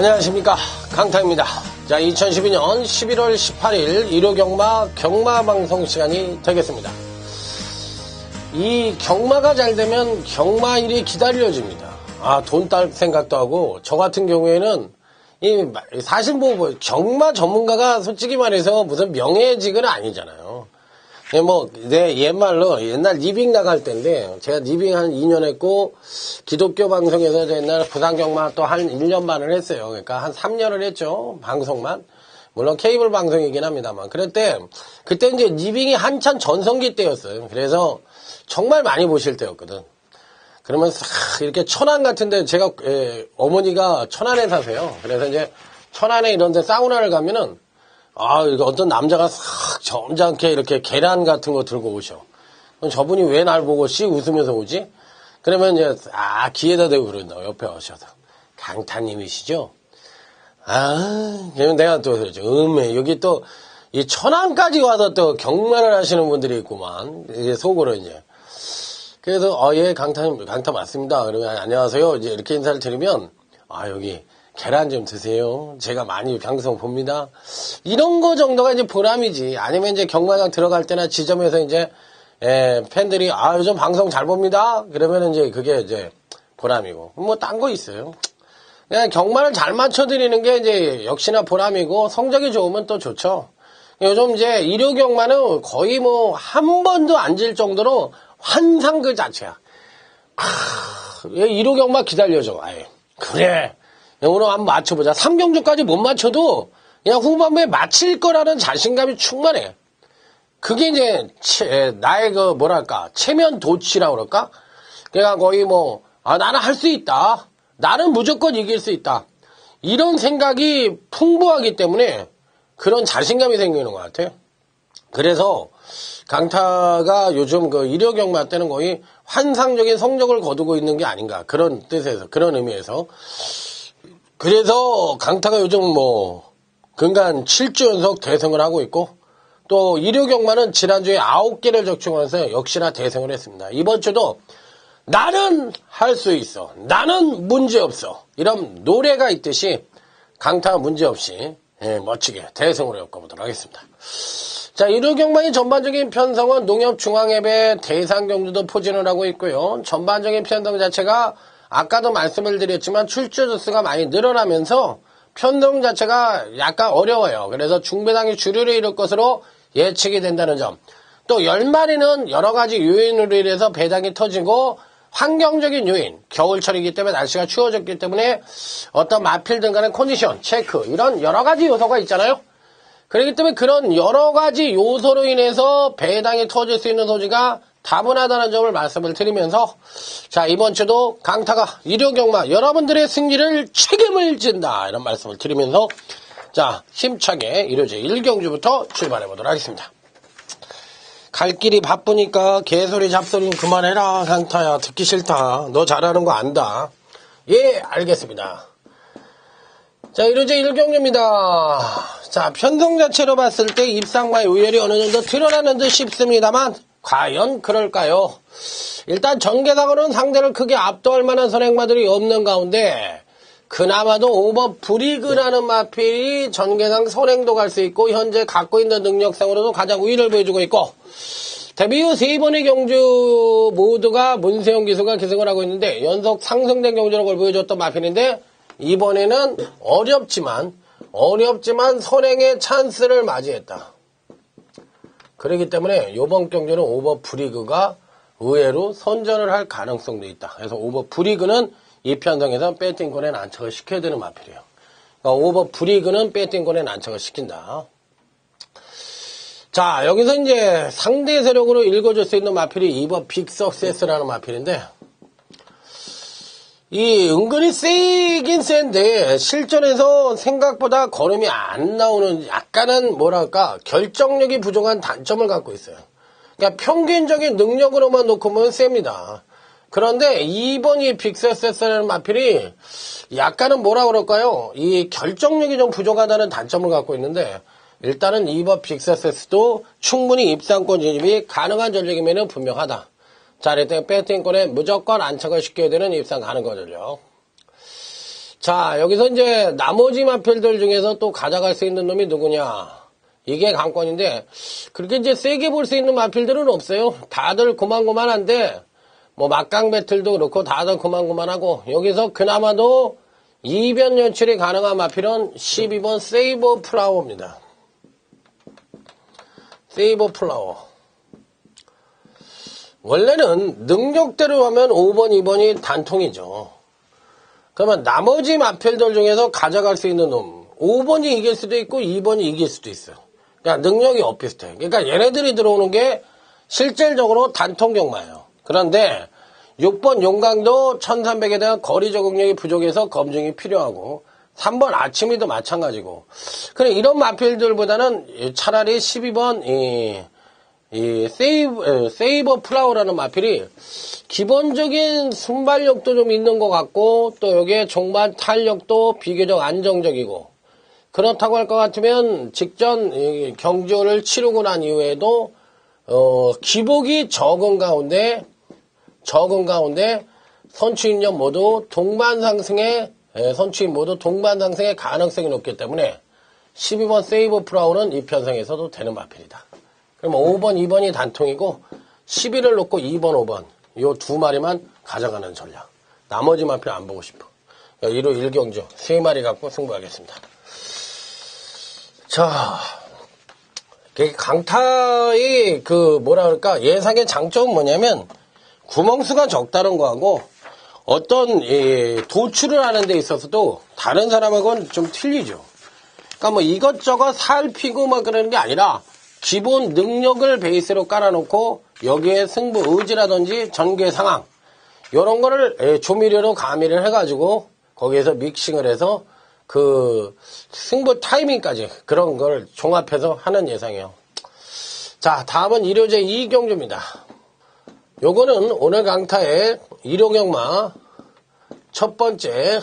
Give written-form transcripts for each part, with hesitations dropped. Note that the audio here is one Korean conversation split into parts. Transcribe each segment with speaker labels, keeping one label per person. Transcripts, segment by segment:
Speaker 1: 안녕하십니까, 강타입니다. 자, 2012년 11월 18일 일요경마 경마방송 시간이 되겠습니다. 이 경마가 잘 되면 경마일이 기다려집니다. 돈 딸 생각도 하고, 저 같은 경우에는 사실 경마 전문가가 솔직히 말해서 무슨 명예직은 아니잖아요. 옛날 리빙 나갈 때인데, 제가 리빙 한 2년 했고, 기독교 방송에서 옛날 부산경마 또 한 1년 반을 했어요. 그러니까 한 3년을 했죠. 방송만. 물론 케이블 방송이긴 합니다만. 그때 이제 리빙이 한참 전성기 때였어요. 그래서 정말 많이 보실 때였거든. 그러면서 이렇게 천안 같은데, 제가 어머니가 천안에 사세요. 그래서 이제 천안에 이런 데 사우나를 가면은 이거 어떤 남자가 싹 점잖게 이렇게 계란 같은 거 들고 오셔. 그럼 저분이 왜 날 보고 씩 웃으면서 오지? 그러면 이제 귀에다 대고 그런다고, 옆에 오셔서. 강타님이시죠? 그러면 내가 또 그러죠. 여기 또 이 천안까지 와서 또 경마를 하시는 분들이 있구만. 이제 속으로 이제. 그래서 예, 강타님, 강타 맞습니다. 그러면 안녕하세요. 이제 이렇게 인사를 드리면 여기 계란 좀 드세요. 제가 많이 방송 봅니다. 이런 거 정도가 이제 보람이지. 아니면 이제 경마장 들어갈 때나 지점에서 이제 팬들이 요즘 방송 잘 봅니다. 그러면 이제 그게 이제 보람이고. 딴 거 있어요. 그냥 경마를 잘 맞춰드리는 게 이제 역시나 보람이고, 성적이 좋으면 또 좋죠. 요즘 이제 일요 경마는 거의 한 번도 안 질 정도로 환상 그 자체야. 일요 경마 기다려줘. 그래. 오늘 한번 맞춰보자. 3경주까지 못 맞춰도 그냥 후반부에 맞힐 거라는 자신감이 충만해. 그게 이제 나의 체면 도취라고 그럴까? 그러니까 거의 나는 할 수 있다. 나는 무조건 이길 수 있다. 이런 생각이 풍부하기 때문에 그런 자신감이 생기는 것 같아요. 그래서 강타가 요즘 일요 경마 때는 거의 환상적인 성적을 거두고 있는 게 아닌가. 그런 뜻에서, 그런 의미에서. 그래서 강타가 요즘 근간 7주 연속 대승을 하고 있고, 또 일요 경마는 지난주에 9개를 적중하면서 역시나 대승을 했습니다. 이번 주도 나는 할 수 있어. 나는 문제없어. 이런 노래가 있듯이 강타가 문제없이 멋지게 대승으로 엮어보도록 하겠습니다. 자, 일요 경마의 전반적인 편성은 농협중앙협의 대상경주도 포진을 하고 있고요. 전반적인 편성 자체가 아까도 말씀을 드렸지만 출조 조수가 많이 늘어나면서 편성 자체가 약간 어려워요. 그래서 중배당이 주류를 이룰 것으로 예측이 된다는 점. 또 10마리는 여러 가지 요인으로 인해서 배당이 터지고, 환경적인 요인, 겨울철이기 때문에 날씨가 추워졌기 때문에 어떤 마필 등 간의 컨디션, 체크, 이런 여러 가지 요소가 있잖아요. 그렇기 때문에 그런 여러 가지 요소로 인해서 배당이 터질 수 있는 소지가 다분하다는 점을 말씀을 드리면서, 자, 이번 주도 강타가 일요 경마 여러분들의 승리를 책임을 진다, 이런 말씀을 드리면서, 자, 힘차게 일요제 1경주부터 출발해 보도록 하겠습니다. 갈 길이 바쁘니까 개소리 잡소리는 그만해라. 강타야, 듣기 싫다. 너 잘하는 거 안다. 예, 알겠습니다. 자, 일요제 1경주입니다. 자, 편성 자체로 봤을 때 입상마의 우열이 어느 정도 드러나는 듯 싶습니다만, 과연 그럴까요? 일단 전개상으로는 상대를 크게 압도할 만한 선행마들이 없는 가운데, 그나마도 오버 브리그라는 마필이 전개상 선행도 갈 수 있고, 현재 갖고 있는 능력상으로도 가장 우위를 보여주고 있고, 데뷔 후 3번의 경주 모두가 문세영 기수가 기승을 하고 있는데, 연속 상승된 경주력을 보여줬던 마필인데, 이번에는 어렵지만 선행의 찬스를 맞이했다. 그렇기 때문에 이번 경주는 오버 브리그가 의외로 선전을 할 가능성도 있다. 그래서 오버 브리그는 이 편성에서 배팅권에 난척을 시켜야 되는 마필이에요. 그러니까 오버 브리그는 배팅권에 난척을 시킨다. 자, 여기서 이제 상대 세력으로 읽어줄 수 있는 마필이 2번 빅석세스라는 마필인데, 이 은근히 세긴 센데 실전에서 생각보다 걸음이 안 나오는, 약간은 결정력이 부족한 단점을 갖고 있어요. 그러니까 평균적인 능력으로만 놓고 보면 셉니다. 그런데 2번 이 빅서세스라는 마필이 약간은 이 결정력이 좀 부족하다는 단점을 갖고 있는데, 일단은 2번 빅서세스도 충분히 입상권 진입이 가능한 전력이면 분명하다. 자, 이때 배팅권에 무조건 안착을 시켜야 되는 입상 가능한 전력. 자, 여기서 이제 나머지 마필들 중에서 또 가져갈 수 있는 놈이 누구냐. 이게 관건인데, 그렇게 이제 세게 볼 수 있는 마필들은 없어요. 다들 고만고만한데, 뭐 막강 배틀도 그렇고 다들 고만고만하고, 여기서 그나마도 이변 연출이 가능한 마필은 12번 세이버 플라워입니다. 세이버 플라워. 원래는 능력대로 하면 5번, 2번이 단통이죠. 그러면 나머지 마필들 중에서 가져갈 수 있는 놈 5번이 이길 수도 있고 2번이 이길 수도 있어요. 그러니까 능력이 엇비슷해. 그러니까 얘네들이 들어오는 게 실질적으로 단통 경마예요. 그런데 6번 용강도 1300에 대한 거리 적응력이 부족해서 검증이 필요하고 3번 아침이도 마찬가지고 그래 이런 마필들보다는 차라리 12번 이 세이버 플라워라는 마필이 기본적인 순발력도 좀 있는 것 같고 또 여기에 종반 탄력도 비교적 안정적이고 그렇다고 할 것 같으면 직전 경주를 치르고 난 이후에도 기복이 적은 가운데 선추인력 모두 동반 상승의 선추인 모두 동반 상승의 가능성이 높기 때문에 12번 세이버 플라워는 이 편성에서도 되는 마필이다. 그럼 5번, 2번이 단통이고 11을 놓고 2번, 5번 요 두 마리만 가져가는 전략. 나머지 마필 안 보고 싶어. 1호 1경주 3마리 갖고 승부하겠습니다. 자, 강타의 뭐라 그럴까 예상의 장점은 뭐냐면 구멍수가 적다는 거하고 어떤 도출을 하는 데 있어서도 다른 사람하고는 좀 틀리죠. 그러니까 뭐 이것저것 살피고 막 그러는 게 아니라 기본 능력을 베이스로 깔아놓고 여기에 승부 의지라든지 전개 상황 이런 거를 조미료로 가미를 해가지고 거기에서 믹싱을 해서 승부 타이밍까지 그런 걸 종합해서 하는 예상이에요. 자, 다음은 일요제 2경주입니다. 요거는 오늘 강타의 일요경마 첫 번째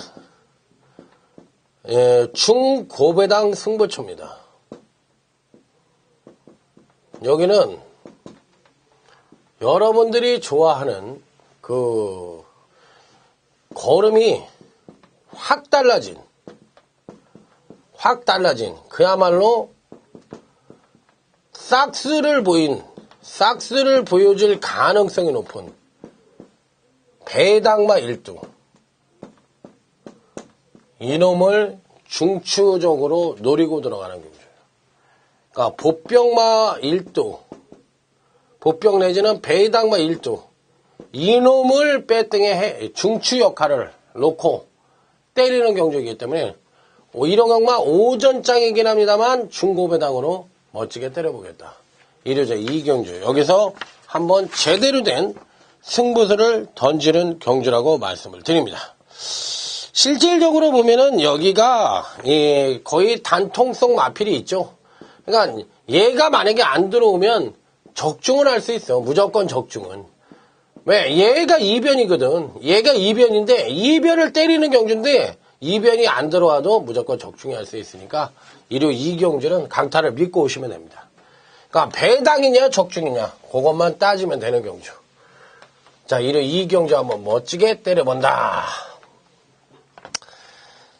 Speaker 1: 중고배당 승부처입니다. 여기는 여러분들이 좋아하는 걸음이 확 달라진 그야말로 싹스를 보여줄 가능성이 높은 배당마 1두 이놈을 중추적으로 노리고 들어가는 경주예요. 그러니까 보병마 1두 보병 내지는 배당마 1두 이놈을 빼등에 중추 역할을 놓고 때리는 경주이기 때문에 이런 경마 오전장이긴 합니다만 중고배당으로 멋지게 때려보겠다. 일요제 2경주 여기서 한번 제대로 된 승부수를 던지는 경주라고 말씀을 드립니다. 실질적으로 보면은 여기가 거의 단통성 마필이 있죠. 그러니까 얘가 만약에 안 들어오면 적중은 할 수 있어. 무조건 적중은. 왜? 얘가 이변이거든. 얘가 이변인데 이변을 때리는 경주인데 이변이 안 들어와도 무조건 적중이 할 수 있으니까 일요 2경주는 강타를 믿고 오시면 됩니다. 그러니까 배당이냐 적중이냐 그것만 따지면 되는 경주. 자, 일요 2경주 한번 멋지게 때려본다.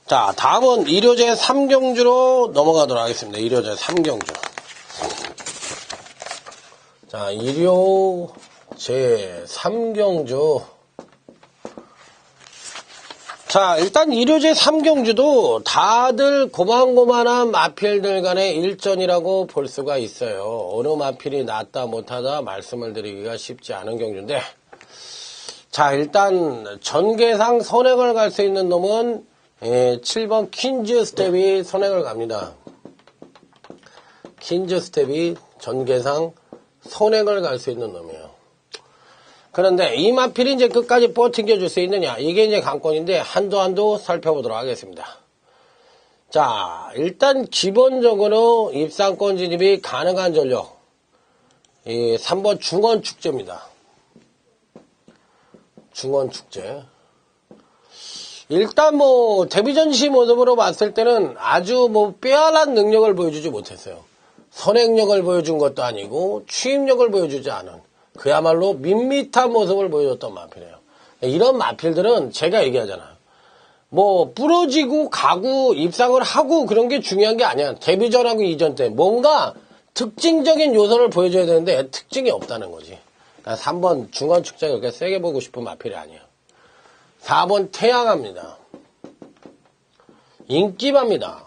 Speaker 1: 자, 다음은 일요제 3경주로 넘어가도록 하겠습니다. 일요제 3경주. 자, 일요제 3경주. 자, 일단 일요제 3경주도 다들 고만고만한 마필들 간의 일전이라고 볼 수가 있어요. 어느 마필이 낫다 못하다 말씀을 드리기가 쉽지 않은 경주인데, 자, 일단 전개상 선행을 갈 수 있는 놈은 7번 퀸즈 스텝이 선행을 갑니다. 퀸즈 스텝이 전개상 선행을 갈 수 있는 놈이에요. 그런데 이 마필이 이제 끝까지 버팅겨 줄 수 있느냐, 이게 이제 관건인데 한도 살펴보도록 하겠습니다. 자, 일단 기본적으로 입상권 진입이 가능한 전력 3번 중원축제입니다. 중원축제. 일단 데뷔전시 모습으로 봤을 때는 아주 빼어난 능력을 보여주지 못했어요. 선행력을 보여준 것도 아니고 추임력을 보여주지 않은 그야말로 밋밋한 모습을 보여줬던 마필이에요. 이런 마필들은 제가 얘기하잖아요. 뭐 부러지고 가고 입상을 하고 그런 게 중요한 게 아니야. 데뷔 전하고 이전 때 뭔가 특징적인 요소를 보여줘야 되는데 특징이 없다는 거지. 그러니까 3번 중원축제 그렇게 세게 보고 싶은 마필이 아니야. 4번 태양합니다. 인기마입니다.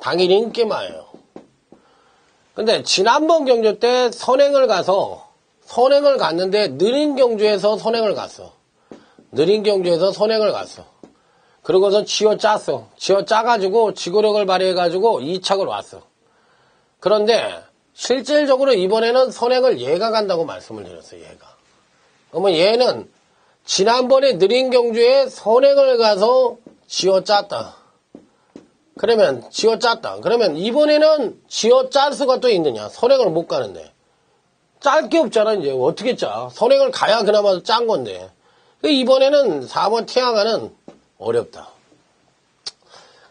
Speaker 1: 당일 인기마예요. 근데 지난번 경주 때 선행을 갔는데 느린 경주에서 선행을 갔어. 느린 경주에서 선행을 갔어. 그러고서 쥐어짰어. 쥐어짜가지고 지구력을 발휘해가지고 2착을 왔어. 그런데 실질적으로 이번에는 선행을 얘가 간다고 말씀을 드렸어요. 얘가. 그러면 얘는 지난번에 느린 경주에 선행을 가서 쥐어짰다. 그러면 쥐어짰다. 그러면 이번에는 쥐어짤 수가 또 있느냐. 선행을 못 가는데. 짤 게 없잖아. 이제 어떻게 짜. 선행을 가야 그나마 짠 건데. 이번에는 4번 태양아는 어렵다.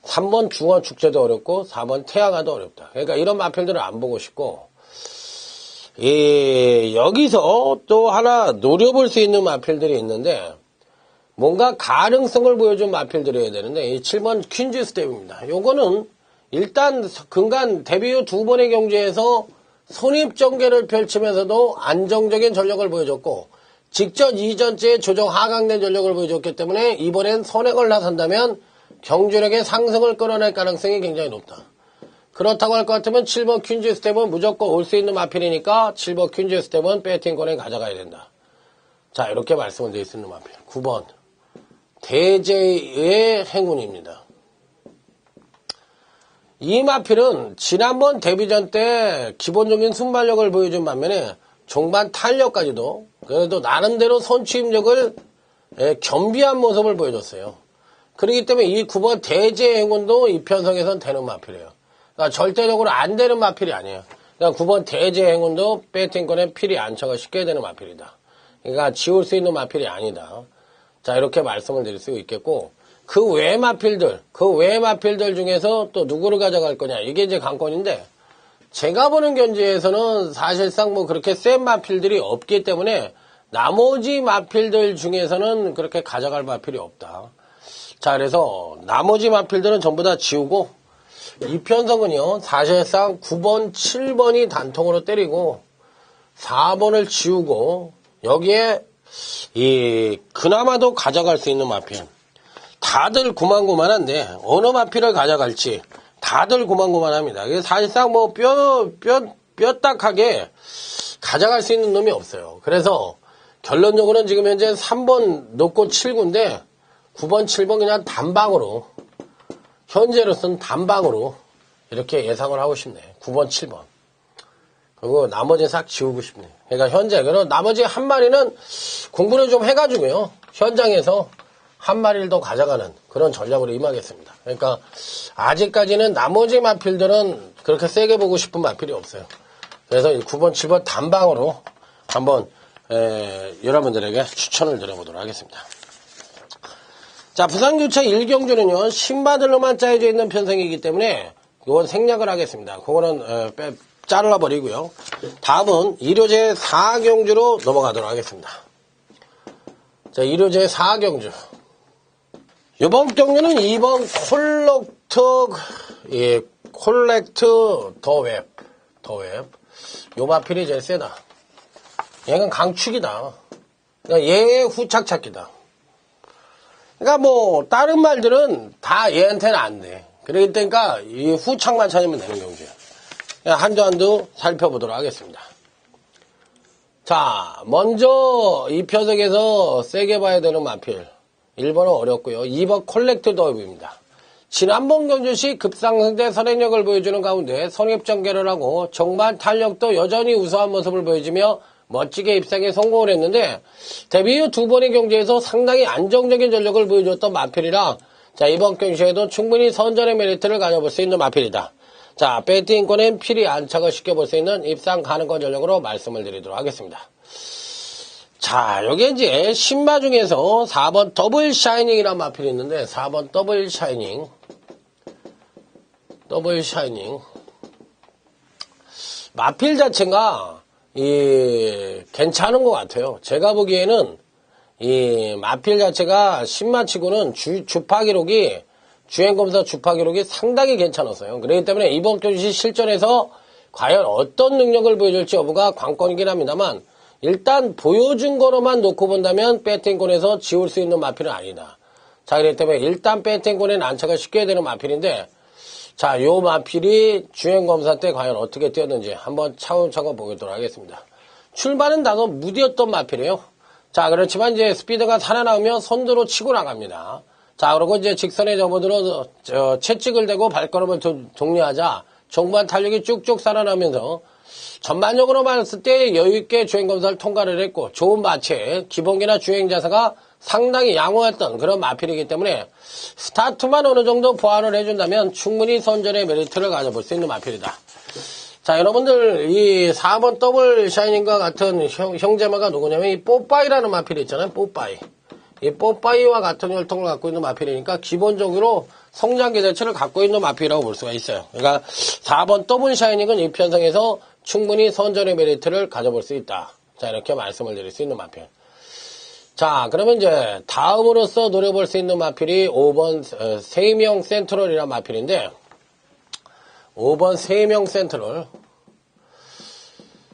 Speaker 1: 3번 중원축제도 어렵고 4번 태양아도 어렵다. 그러니까 이런 마필들을 안 보고 싶고, 여기서 또 하나 노려볼 수 있는 마필들이 있는데 뭔가 가능성을 보여준 마필들이어야 되는데 이 7번 퀸즈 스텝입니다. 요거는 일단 근간 데뷔 후 2번의 경주에서 손입전개를 펼치면서도 안정적인 전력을 보여줬고 직전 이전째에 조정 하강된 전력을 보여줬기 때문에 이번엔 선행을 나선다면 경주력의 상승을 끌어낼 가능성이 굉장히 높다. 그렇다고 할 것 같으면 7번 퀸즈 스텝은 무조건 올 수 있는 마필이니까 7번 퀸즈 스텝은 배팅권에 가져가야 된다. 자, 이렇게 말씀을 드릴 수 있는 마필. 9번 대제의 행운입니다. 이 마필은 지난번 데뷔전 때 기본적인 순발력을 보여준 반면에 종반 탄력까지도 그래도 나름대로 선취입력을 겸비한 모습을 보여줬어요. 그렇기 때문에 이 9번 대제의 행운도 이 편성에선 되는 마필이에요. 그러니까 절대적으로 안 되는 마필이 아니에요. 그러니까 9번 대제의 행운도 배팅권에 필이 안착을 쉽게 되는 마필이다. 그러니까 지울 수 있는 마필이 아니다. 자, 이렇게 말씀을 드릴 수 있겠고, 그 외 마필들 중에서 또 누구를 가져갈 거냐. 이게 이제 관건인데, 제가 보는 견지에서는 사실상 뭐 그렇게 센 마필들이 없기 때문에 나머지 마필들 중에서는 그렇게 가져갈 마필이 없다. 자, 그래서 나머지 마필들은 전부 다 지우고, 이 편성은요, 사실상 9번, 7번이 단통으로 때리고, 4번을 지우고, 여기에 그나마도 가져갈 수 있는 마필. 다들 고만고만한데 어느 마필을 가져갈지 다들 고만고만합니다. 이게 사실상 뭐 뼈딱하게 가져갈 수 있는 놈이 없어요. 그래서 결론적으로는 지금 현재 3번 놓고 7구인데 9번, 7번 그냥 단방으로 현재로서는 단방으로 이렇게 예상을 하고 싶네. 9번, 7번. 그리고 나머지 싹 지우고 싶네. 그러니까 현재, 그럼 나머지 한 마리는 공부를 좀 해가지고요. 현장에서 한 마리를 더 가져가는 그런 전략으로 임하겠습니다. 그러니까 아직까지는 나머지 마필들은 그렇게 세게 보고 싶은 마필이 없어요. 그래서 9번, 7번 단방으로 한번 여러분들에게 추천을 드려보도록 하겠습니다. 자, 부산교차 1경주는요. 신바들로만 짜여져 있는 편성이기 때문에 이건 생략을 하겠습니다. 그거는 잘라버리고요. 다음은 1호제 4경주로 넘어가도록 하겠습니다. 자, 1호제 4경주. 이번 경주는 2번 콜렉트 더웹. 요 마필이 제일 세다. 얘는 강축이다. 그러니까 얘의 후착 찾기다. 그러니까 뭐 다른 말들은 다 얘한테는 안 돼. 그러니까 이 후착만 찾으면 되는 경주야. 한두 한두 살펴보도록 하겠습니다. 자, 먼저 이 편성에서 세게 봐야 되는 마필. 1번은 어렵고요. 2번 콜렉트 더입니다. 지난번 경주 시 급상승대 선행력을 보여주는 가운데 선입전개를 하고 정반 탄력도 여전히 우수한 모습을 보여주며 멋지게 입상에 성공을 했는데 데뷔 후 2번의 경주에서 상당히 안정적인 전력을 보여줬던 마필이라 자, 이번 경주에도 충분히 선전의 메리트를 가져볼 수 있는 마필이다. 자, 배팅권엔 필히 안착을 시켜볼 수 있는 입상 가능권 전력으로 말씀을 드리도록 하겠습니다. 자, 여기 이제 신마 중에서 4번 더블 샤이닝이라는 마필이 있는데 4번 더블 샤이닝 마필 자체가 괜찮은 것 같아요. 제가 보기에는 이 마필 자체가 10만 치고는 주파 기록이, 주행검사 주파 기록이 상당히 괜찮았어요. 그렇기 때문에 이번 경기 실전에서 과연 어떤 능력을 보여줄지 여부가 관건이긴 합니다만, 일단 보여준 거로만 놓고 본다면 배팅권에서 지울 수 있는 마필은 아니다. 자, 그렇기 때문에 일단 배팅권에는 안착을 시켜야 되는 마필인데, 자, 요 마필이 주행검사 때 과연 어떻게 뛰었는지 한번 차근차근 보도록 하겠습니다. 출발은 다소 무디었던 마필이에요. 자, 그렇지만 이제 스피드가 살아나오면 선두로 치고 나갑니다. 자, 그리고 이제 직선에 접어들어 채찍을 대고 발걸음을 독려하자 종반 탄력이 쭉쭉 살아나면서 전반적으로 봤을 때 여유있게 주행검사를 통과를 했고, 좋은 마체, 기본기나 주행자세가 상당히 양호했던 그런 마필이기 때문에 스타트만 어느 정도 보완을 해준다면 충분히 선전의 메리트를 가져볼 수 있는 마필이다. 자, 여러분들 이 4번 더블 샤이닝과 같은 형제마가 누구냐면 이 뽀빠이라는 마필이 있잖아요. 뽀빠이. 이 뽀빠이와 같은 혈통을 갖고 있는 마필이니까 기본적으로 성장 기대치를 갖고 있는 마필이라고 볼 수가 있어요. 그러니까 4번 더블 샤이닝은 이 편성에서 충분히 선전의 메리트를 가져볼 수 있다. 자, 이렇게 말씀을 드릴 수 있는 마필. 자, 그러면 이제 다음으로서 노려볼 수 있는 마필이 5번 세이명 센트럴이라는 마필인데, 5번 세이명 센트럴.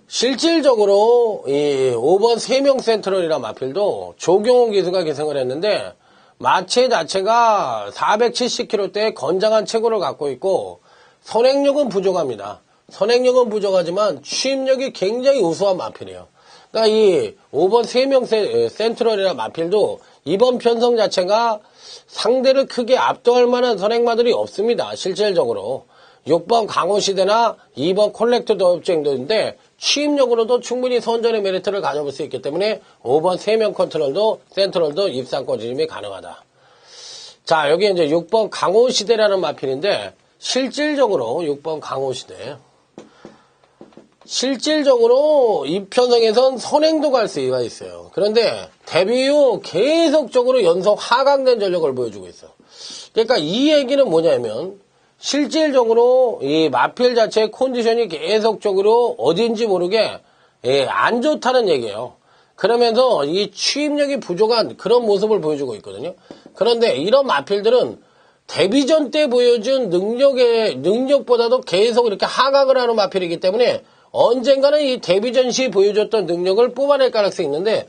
Speaker 1: 실질적으로 이 5번 세이명 센트럴이라는 마필도 조경호 기수가 계승을 했는데, 마체 자체가 470kg대의 건장한 체구를 갖고 있고 선행력은 부족합니다. 선행력은 부족하지만 추임력이 굉장히 우수한 마필이에요. 그러니까 이 5번 세이명 센트럴이라는 마필도 이번 편성 자체가 상대를 크게 압도할 만한 선행마들이 없습니다. 실질적으로 6번 강호시대나 2번 콜렉트 더업쟁도인데 취임력으로도 충분히 선전의 메리트를 가져볼 수 있기 때문에 5번 세명 컨트롤도 센트럴도 입상권 진입이 가능하다. 자, 여기 이제 6번 강호시대라는 마필인데 실질적으로 6번 강호시대, 실질적으로 이 편성에선 선행도 갈 수가 있어요. 그런데 데뷔 후 계속적으로 연속 하강된 전력을 보여주고 있어. 그러니까 이 얘기는 뭐냐면 실질적으로 이 마필 자체의 컨디션이 계속적으로 어딘지 모르게 안 좋다는 얘기예요. 그러면서 이 취임력이 부족한 그런 모습을 보여주고 있거든요. 그런데 이런 마필들은 데뷔전 때 보여준 능력보다도 계속 이렇게 하강을 하는 마필이기 때문에 언젠가는 이 데뷔전 시 보여줬던 능력을 뽑아낼 가능성이 있는데,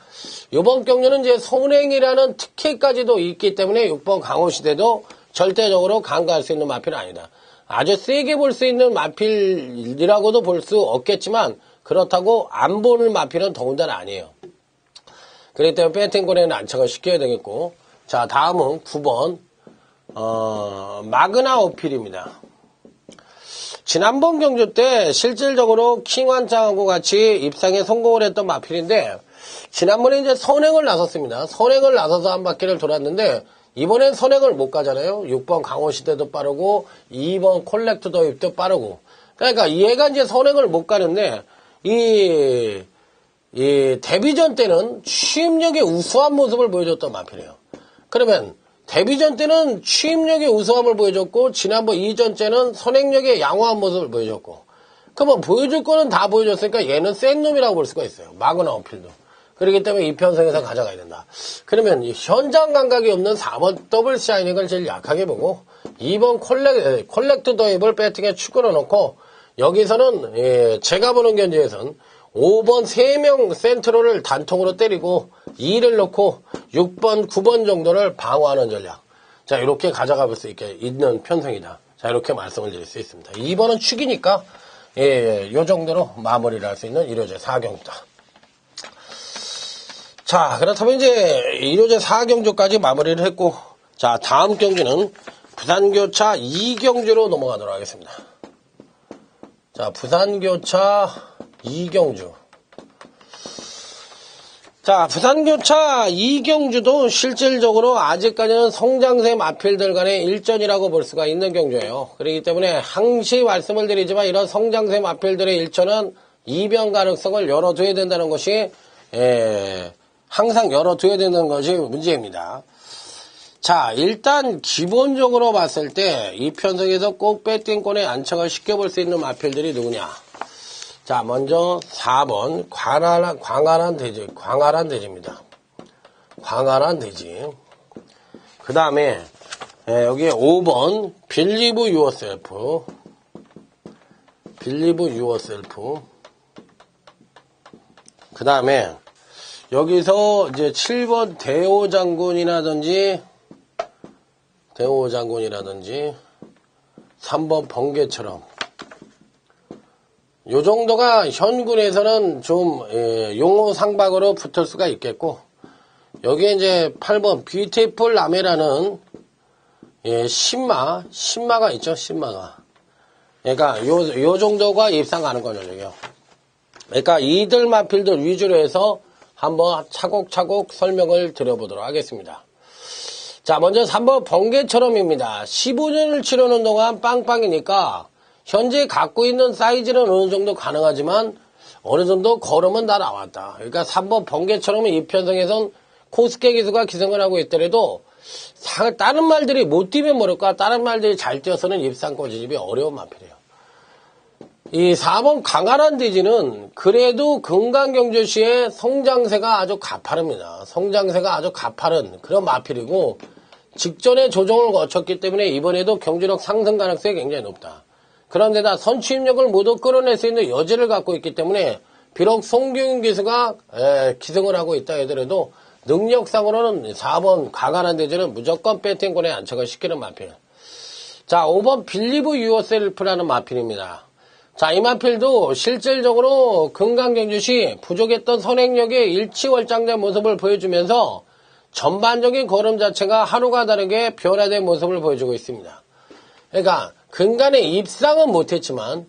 Speaker 1: 이번 경기는 이제 선행이라는 특혜까지도 있기 때문에 6번 강호시대도 절대적으로 간과할 수 있는 마필은 아니다. 아주 세게 볼 수 있는 마필이라고도 볼 수 없겠지만 그렇다고 안 보는 마필은 더군다나 아니에요. 그렇기 때문에 배팅권에는 안착을 시켜야 되겠고, 자, 다음은 9번 마그나 오필입니다. 지난번 경주 때 실질적으로 킹환짱하고 같이 입상에 성공을 했던 마필인데, 지난번에 이제 선행을 나섰습니다. 선행을 나서서 한 바퀴를 돌았는데 이번엔 선행을 못 가잖아요. 6번 강호시대도 빠르고 2번 콜렉트 더입도 빠르고. 그러니까 얘가 이제 선행을 못 가는데 이 데뷔전 때는 취임력의 우수한 모습을 보여줬던 마필이에요. 그러면 데뷔전 때는 취임력의 우수함을 보여줬고 지난번 이전째는 선행력의 양호한 모습을 보여줬고, 그러면 보여줄 거는 다 보여줬으니까 얘는 센 놈이라고 볼 수가 있어요. 마그나 오필도. 그렇기 때문에 이 편성에서 가져가야 된다. 그러면 이 현장 감각이 없는 4번 더블 샤이닝을 제일 약하게 보고 2번 콜렉트 더입을 배팅에 축으로 놓고, 여기서는 제가 보는 견지에선 5번 3명 센트럴을 단통으로 때리고 2를 넣고 6번, 9번 정도를 방어하는 전략. 자, 이렇게 가져가 볼 수 있는 편성이다. 자, 이렇게 말씀을 드릴 수 있습니다. 2번은 축이니까 요 정도로 마무리를 할 수 있는 1호제 4경주다. 자, 그렇다면 이제 1호제 4경주까지 마무리를 했고, 자, 다음 경주는 부산교차 2경주로 넘어가도록 하겠습니다. 자, 부산교차 2경주. 자, 부산교차 2경주도 실질적으로 아직까지는 성장세 마필들 간의 일전이라고 볼 수가 있는 경주예요. 그렇기 때문에 항시 말씀을 드리지만 이런 성장세 마필들의 일전은 이변 가능성을 열어둬야 된다는 것이 항상 열어둬야 되는 것이 문제입니다. 자, 일단 기본적으로 봤을 때 이 편성에서 꼭 배팅권에 안착을 시켜볼 수 있는 마필들이 누구냐. 자, 먼저 4번 광활한 돼지입니다. 광활한 대지. 그 다음에 여기 5번 Believe Yourself. Believe Yourself. 그 다음에 여기서 이제 7번 대호 장군이라든지 3번 번개처럼 요 정도가 현군에서는 좀 용어 상박으로 붙을 수가 있겠고, 여기에 이제 8번 뷰티풀 라메라는 신마가 있죠. 신마가. 그러니까 요 정도가 입상 가는 거죠. 그러니까 이들 마필들 위주로 해서 한번 차곡차곡 설명을 드려보도록 하겠습니다. 자, 먼저 3번 번개처럼입니다. 15년을 치르는 동안 빵빵이니까 현재 갖고 있는 사이즈는 어느 정도 가능하지만 어느 정도 걸음은 다 나왔다. 그러니까 3번 번개처럼은 이 편성에선 코스케 기수가 기승을 하고 있더라도 다른 말들이 못 뛰면 모를까, 다른 말들이 잘 뛰어서는 입상권 진입이 어려운 마필이에요. 이 4번 강활한 대지는 그래도 금강경주시의 성장세가 아주 가파릅니다. 성장세가 아주 가파른 그런 마필이고, 직전에 조정을 거쳤기 때문에 이번에도 경주력 상승 가능성이 굉장히 높다. 그런데다 선취입력을 모두 끌어낼 수 있는 여지를 갖고 있기 때문에 비록 송규윤 기수가 기승을 하고 있다 하더라도 능력상으로는 4번 강활한 대지는 무조건 배팅권에 안착을 시키는 마필. 자, 5번 Believe Yourself라는 마필입니다. 자, 이 마필도 실질적으로 금강경주시 부족했던 선행력의 일치월장된 모습을 보여주면서 전반적인 걸음 자체가 하루가 다르게 변화된 모습을 보여주고 있습니다. 그러니까 근간의 입상은 못했지만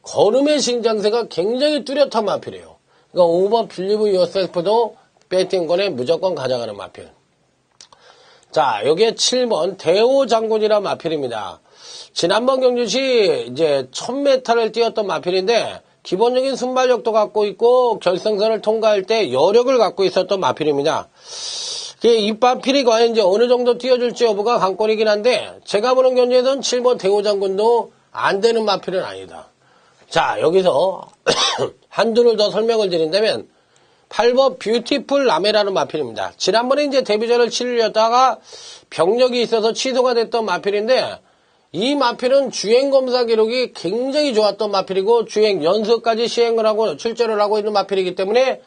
Speaker 1: 걸음의 신장세가 굉장히 뚜렷한 마필이에요. 그러니까 5번 Believe Yourself도 배팅권에 무조건 가져가는 마필. 자, 여기에 7번 대호 장군이란 마필입니다. 지난번 경주시 이제 1000m를 뛰었던 마필인데 기본적인 순발력도 갖고 있고 결승선을 통과할 때 여력을 갖고 있었던 마필입니다. 이 마필이 과연 이제 어느 정도 뛰어줄지 여부가 관건이긴 한데, 제가 보는 경주에서는 7번 대호 장군도 안 되는 마필은 아니다. 자, 여기서 한두를 더 설명을 드린다면 8번 뷰티풀 라메라는 마필입니다. 지난번에 이제 데뷔전을 치르려다가 병력이 있어서 취소가 됐던 마필인데, 이 마필은 주행검사 기록이 굉장히 좋았던 마필이고 주행 연습까지 시행을 하고 출전을 하고 있는 마필이기 때문에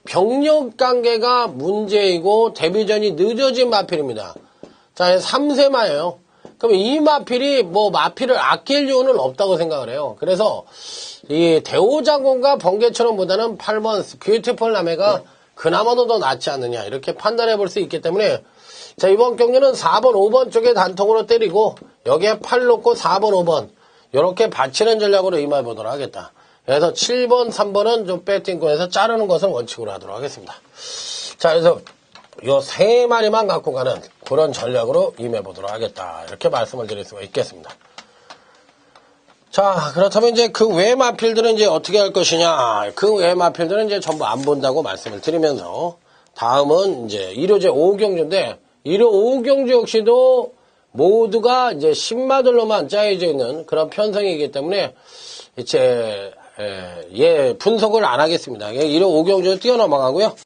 Speaker 1: 병력 관계가 문제이고 데뷔전이 늦어진 마필입니다. 자, 3세마예요. 그럼 이 마필이 마필을 아낄 이유는 없다고 생각을 해요. 그래서 이 대호장군과 번개처럼보다는 8번 뷰티풀 라메가 그나마도 더 낫지 않느냐 이렇게 판단해 볼 수 있기 때문에, 자, 이번 경기는 4번, 5번 쪽에 단통으로 때리고 여기에 8 놓고 4번, 5번 이렇게 받치는 전략으로 임해 보도록 하겠다. 그래서 7번, 3번은 좀 배팅권에서 자르는 것을 원칙으로 하도록 하겠습니다. 자, 그래서 요 세 마리만 갖고 가는 그런 전략으로 임해 보도록 하겠다. 이렇게 말씀을 드릴 수가 있겠습니다. 자, 그렇다면 이제 그 외 마필들은 이제 어떻게 할 것이냐. 그 외 마필들은 이제 전부 안 본다고 말씀을 드리면서, 다음은 이제 1호제 5경주인데, 1호 5경주 역시도 모두가 이제 신마들로만 짜여져 있는 그런 편성이기 때문에 이제 분석을 안 하겠습니다. 1호 5경주 뛰어넘어가고요.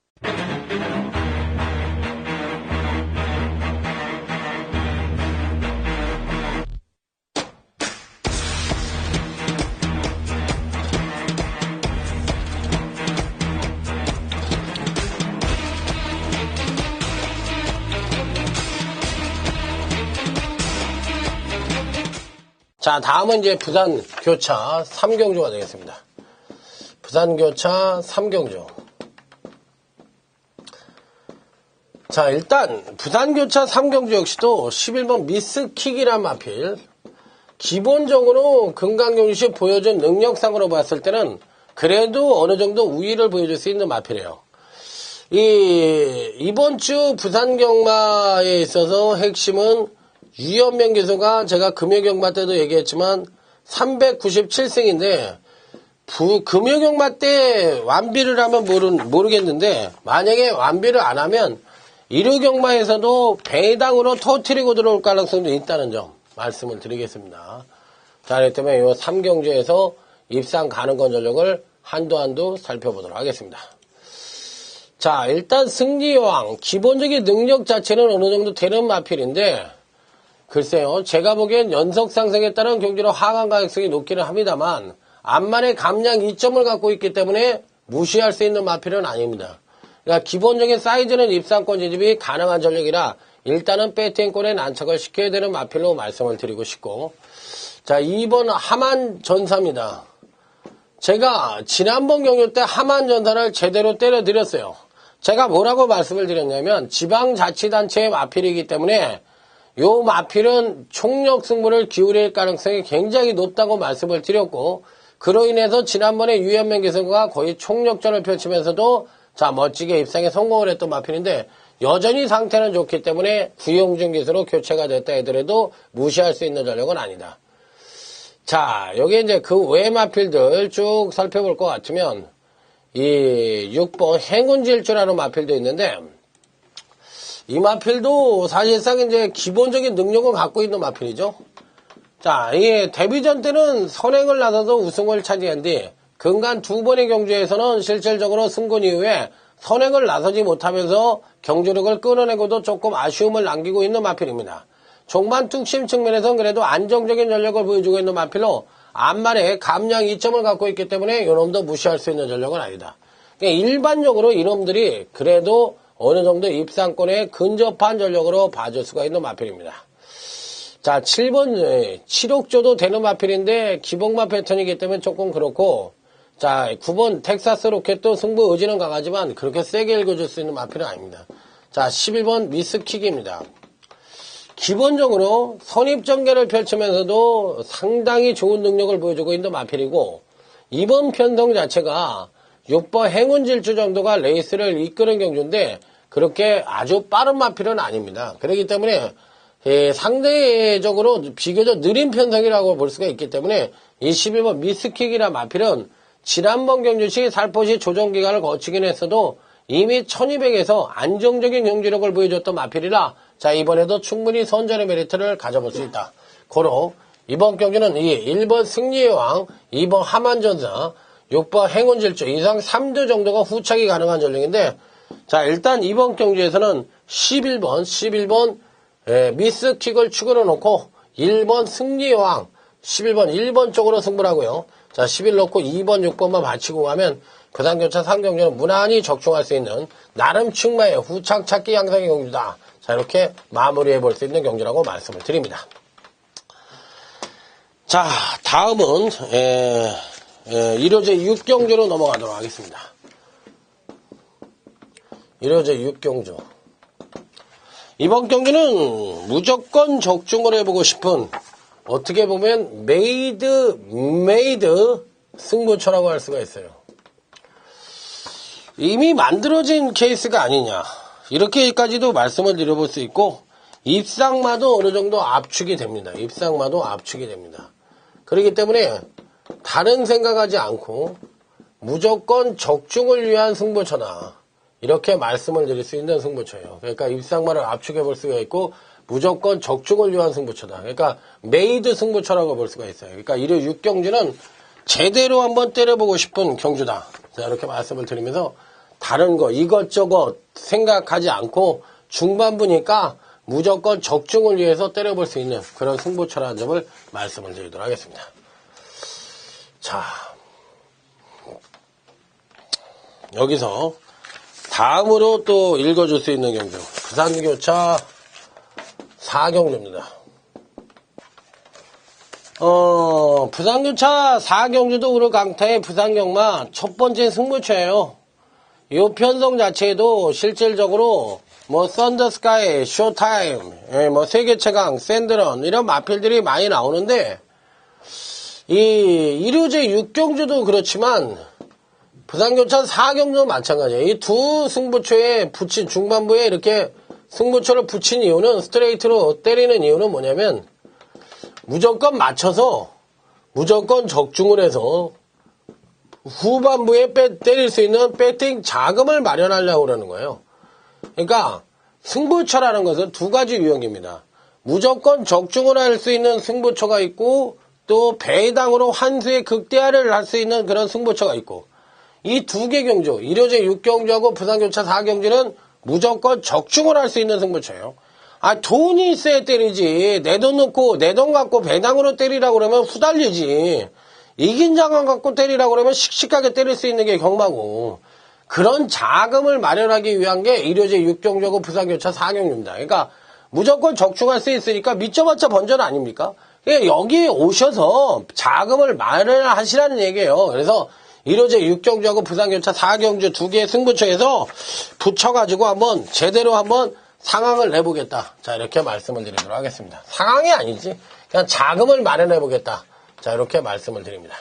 Speaker 1: 자, 다음은 이제 부산 교차 3경주가 되겠습니다. 부산 교차 3경주. 자, 일단 부산 교차 3경주 역시도 11번 미스킥이란 마필. 기본적으로 금강경주시 보여준 능력상으로 봤을 때는 그래도 어느 정도 우위를 보여줄 수 있는 마필이에요. 이번 주 부산 경마에 있어서 핵심은 유현명 기수가 제가 금요경마 때도 얘기했지만 397승인데 금요경마 때 완비를 하면 모르겠는데, 만약에 완비를 안 하면 일요경마에서도 배당으로 터트리고 들어올 가능성도 있다는 점 말씀을 드리겠습니다. 자, 그렇기 때문에 이 3경주에서 입상 가능권 전력을 한두 살펴보도록 하겠습니다. 자, 일단 승리여왕 기본적인 능력 자체는 어느 정도 되는 마필인데 글쎄요, 제가 보기엔 연속 상승에 따른 경기로 하강 가능성이 높기는 합니다만 암만의 감량 2점을 갖고 있기 때문에 무시할 수 있는 마필은 아닙니다. 그러니까 기본적인 사이즈는 입상권 진입이 가능한 전력이라 일단은 배팅권에 난착을 시켜야 되는 마필로 말씀을 드리고 싶고, 자, 2번 하만전사입니다. 제가 지난번 경유 때 하만전사를 제대로 때려드렸어요. 제가 뭐라고 말씀을 드렸냐면 지방자치단체의 마필이기 때문에 요 마필은 총력 승부를 기울일 가능성이 굉장히 높다고 말씀을 드렸고, 그로 인해서 지난번에 유현명 기수가 거의 총력전을 펼치면서도 자, 멋지게 입상에 성공을 했던 마필인데 여전히 상태는 좋기 때문에 구용준 기수로 교체가 됐다 하더라도 무시할 수 있는 전력은 아니다. 자, 여기 이제 그 외 마필들 쭉 살펴볼 것 같으면 이 6번 행운질주라는 마필도 있는데 이 마필도 사실상 이제 기본적인 능력을 갖고 있는 마필이죠. 자, 이 데뷔전 때는 선행을 나서서 우승을 차지한 뒤 근간 2번의 경주에서는 실질적으로 승군 이후에 선행을 나서지 못하면서 경주력을 끌어내고도 조금 아쉬움을 남기고 있는 마필입니다. 종반 뚝심 측면에서는 그래도 안정적인 전력을 보여주고 있는 마필로 암만에 감량 2점을 갖고 있기 때문에 이놈도 무시할 수 있는 전력은 아니다. 그러니까 일반적으로 이놈들이 그래도 어느 정도 입상권에 근접한 전력으로 봐줄 수가 있는 마필입니다. 자, 7번 7옥조도 되는 마필인데 기복마 패턴이기 때문에 조금 그렇고, 자, 9번 텍사스 로켓도 승부 의지는 강하지만 그렇게 세게 읽어줄 수 있는 마필은 아닙니다. 자, 11번 미스킥입니다. 기본적으로 선입전개를 펼치면서도 상당히 좋은 능력을 보여주고 있는 마필이고, 이번 편성 자체가 6번 행운질주 정도가 레이스를 이끄는 경주인데 그렇게 아주 빠른 마필은 아닙니다. 그렇기 때문에 상대적으로 비교적 느린 편성이라고 볼 수가 있기 때문에 이 11번 미스킥이나 마필은 지난번 경주시 살포시 조정기간을 거치긴 했어도 이미 1200에서 안정적인 경주력을 보여줬던 마필이라 자, 이번에도 충분히 선전의 메리트를 가져볼 수 있다. 고로 이번 경기는 이 1번 승리의 왕, 2번 하만전사, 6번 행운질주 이상 3조 정도가 후착이 가능한 전력인데, 자, 일단 이번 경기에서는 11번 미스킥을 축으로 놓고 1번 승리의 왕, 11번 1번 쪽으로 승부를 하고요. 자, 11 놓고 2번 6번만 받치고 가면 부산교차 3경주는 무난히 적중할 수 있는 나름 충마의 후착 찾기 양상의 경주다. 자, 이렇게 마무리해 볼 수 있는 경주라고 말씀을 드립니다. 자, 다음은 1호제 6경주로 넘어가도록 하겠습니다. 1호제 6경주. 이번 경주는 무조건 적중을 해보고 싶은, 어떻게 보면 메이드 승부처라고 할 수가 있어요. 이미 만들어진 케이스가 아니냐, 이렇게까지도 말씀을 드려볼 수 있고, 입상마도 어느 정도 압축이 됩니다. 입상마도 압축이 됩니다. 그렇기 때문에 다른 생각하지 않고 무조건 적중을 위한 승부처다, 이렇게 말씀을 드릴 수 있는 승부처예요. 그러니까 입상마를 압축해 볼 수가 있고 무조건 적중을 위한 승부처다. 그러니까 메이드 승부처라고 볼 수가 있어요. 그러니까 1호 6경주는 제대로 한번 때려보고 싶은 경주다. 자, 이렇게 말씀을 드리면서 다른 거 이것저것 생각하지 않고 중반부니까 무조건 적중을 위해서 때려볼 수 있는 그런 승부처라는 점을 말씀을 드리도록 하겠습니다. 자, 여기서 다음으로 또 읽어줄 수 있는 경주, 부산교차 4경주입니다. 부산교차 4경주도 우리 강타의 부산경마 첫 번째 승부처예요. 이 편성 자체에도 실질적으로 뭐 썬더스카이, 쇼타임, 뭐 세계최강, 샌드런 이런 마필들이 많이 나오는데, 이 1호제 6경주도 그렇지만 부산교차 4경주도 마찬가지예요. 이 두 승부처에 붙인, 중반부에 이렇게 승부처를 붙인 이유는, 스트레이트로 때리는 이유는 뭐냐면 무조건 맞춰서 무조건 적중을 해서 후반부에 때릴 수 있는 배팅 자금을 마련하려고 그러는 거예요. 그러니까 승부처라는 것은 두 가지 유형입니다. 무조건 적중을 할 수 있는 승부처가 있고, 또 배당으로 환수의 극대화를 할 수 있는 그런 승부처가 있고, 이 두 개 경주, 이료제 6경주하고 부산교차 4경주는 무조건 적중을 할 수 있는 승부처예요. 아, 돈이 있어야 때리지. 내 돈 넣고, 내 돈 갖고 배당으로 때리라고 그러면 후달리지. 이긴 장관 갖고 때리라고 그러면 씩씩하게 때릴 수 있는 게 경마고. 그런 자금을 마련하기 위한 게 이료제 6경주하고 부산교차 4경주입니다. 그러니까 무조건 적중할 수 있으니까 믿져봤자 번전 아닙니까? 그러니까 여기 오셔서 자금을 마련하시라는 얘기예요. 그래서 이료제 6경주하고 부산교차 4경주 두 개의 승부처에서 붙여가지고 한번 제대로 한번 상황을 내보겠다. 자, 이렇게 말씀을 드리도록 하겠습니다. 상황이 아니지. 그냥 자금을 마련해보겠다. 자, 이렇게 말씀을 드립니다.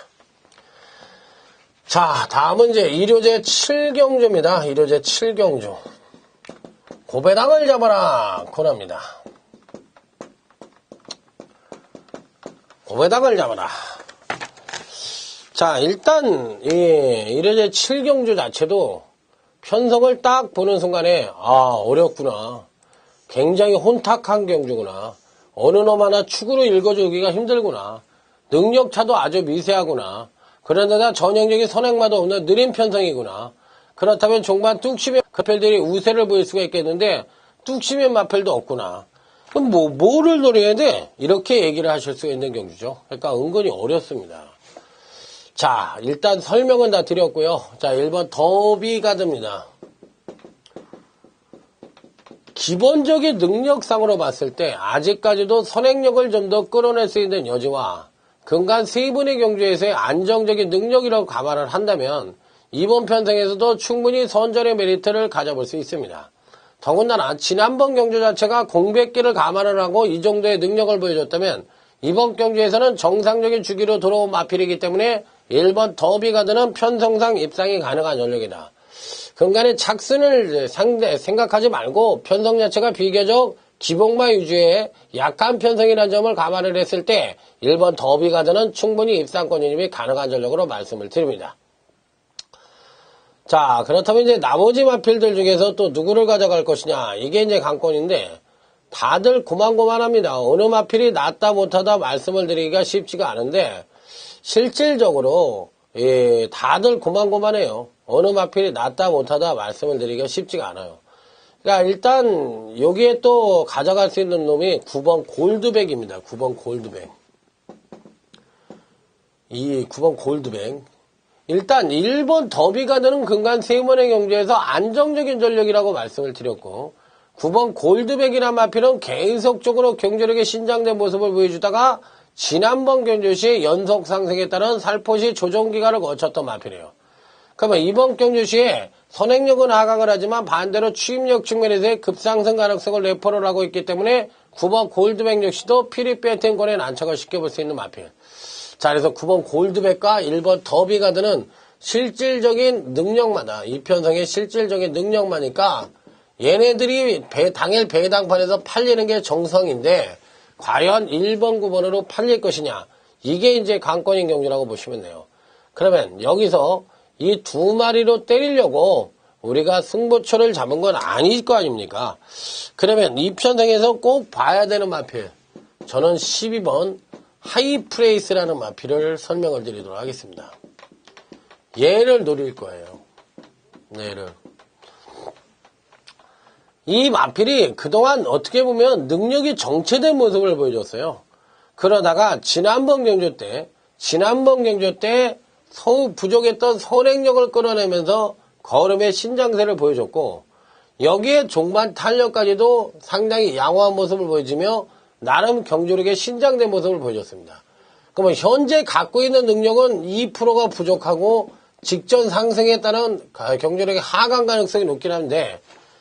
Speaker 1: 자, 다음은 이제 이료제 7경주입니다. 이료제 7경주. 고배당을 잡아라. 코너입니다. 고배당을 잡아라. 자, 일단, 이료제 7경주 자체도 편성을 딱 보는 순간에, 아, 어렵구나. 굉장히 혼탁한 경주구나. 어느 놈 하나 축으로 읽어주기가 힘들구나. 능력차도 아주 미세하구나. 그런데다 전형적인 선행마도 없는 느린 편성이구나. 그렇다면 종반 뚝심의 마필들이 우세를 보일 수가 있겠는데 뚝심의 마필도 없구나. 그럼 뭐를 노려야 돼? 이렇게 얘기를 하실 수 있는 경주죠. 그러니까 은근히 어렵습니다. 자, 일단 설명은 다 드렸고요. 자, 1번 더비가드입니다. 기본적인 능력상으로 봤을 때 아직까지도 선행력을 좀 더 끌어낼 수 있는 여지와 근간 세 분의 경주에서의 안정적인 능력이라고 감안을 한다면 이번 편성에서도 충분히 선전의 메리트를 가져볼 수 있습니다. 더군다나 지난번 경주 자체가 공백기를 감안을 하고 이 정도의 능력을 보여줬다면 이번 경주에서는 정상적인 주기로 들어온 마필이기 때문에 1번 더비가드는 편성상 입상이 가능한 전력이다. 근간의 착순을 생각하지 말고 편성 자체가 비교적 기복마 위주의 약한 편성이라는 점을 감안을 했을 때 1번 더비가드는 충분히 입상권 진입이 가능한 전력으로 말씀을 드립니다. 자, 그렇다면 이제 나머지 마필들 중에서 또 누구를 가져갈 것이냐, 이게 이제 관건인데 다들 고만고만합니다. 어느 마필이 낫다 못하다 말씀을 드리기가 쉽지가 않은데 실질적으로 다들 고만고만해요. 어느 마필이 낫다 못하다 말씀을 드리기가 쉽지가 않아요. 그러니까 일단 여기에 또 가져갈 수 있는 놈이 9번 골드백입니다. 9번 골드백. 이 9번 골드백. 일단 1번 더비가드는 근간 세번의 경주에서 안정적인 전력이라고 말씀을 드렸고 9번 골드백이라는 마필은 계속적으로 경주력에 신장된 모습을 보여주다가 지난번 경주 시 연속 상승에 따른 살포시 조정기간을 거쳤던 마필이에요. 그러면 이번 경주 시에 선행력은 하강을 하지만 반대로 추임력 측면에서의 급상승 가능성을 내포를 하고 있기 때문에 9번 골드백 역시도 피리 배팅권에 난척을 시켜볼 수 있는 마필. 자, 그래서 9번 골드백과 1번 더비가드는 실질적인 능력마다, 이 편성의 실질적인 능력마니까 얘네들이 당일 배당판에서 팔리는 게 정성인데 과연 1번, 9번으로 팔릴 것이냐, 이게 이제 관건인 경주라고 보시면 돼요. 그러면 여기서 이 두 마리로 때리려고 우리가 승부처를 잡은 건 아닐 거 아닙니까? 그러면 이 편성에서 꼭 봐야 되는 마필, 저는 12번 하이프레이스라는 마필을 설명을 드리도록 하겠습니다. 얘를 노릴 거예요. 얘를. 이 마필이 그동안 어떻게 보면 능력이 정체된 모습을 보여줬어요. 그러다가 지난번 경주 때 부족했던 선행력을 끌어내면서 걸음의 신장세를 보여줬고 여기에 종반 탄력까지도 상당히 양호한 모습을 보여주며 나름 경주력에 신장된 모습을 보여줬습니다. 그러면 현재 갖고 있는 능력은 2%가 부족하고 직전 상승에 따른 경주력의 하강 가능성이 높긴 한데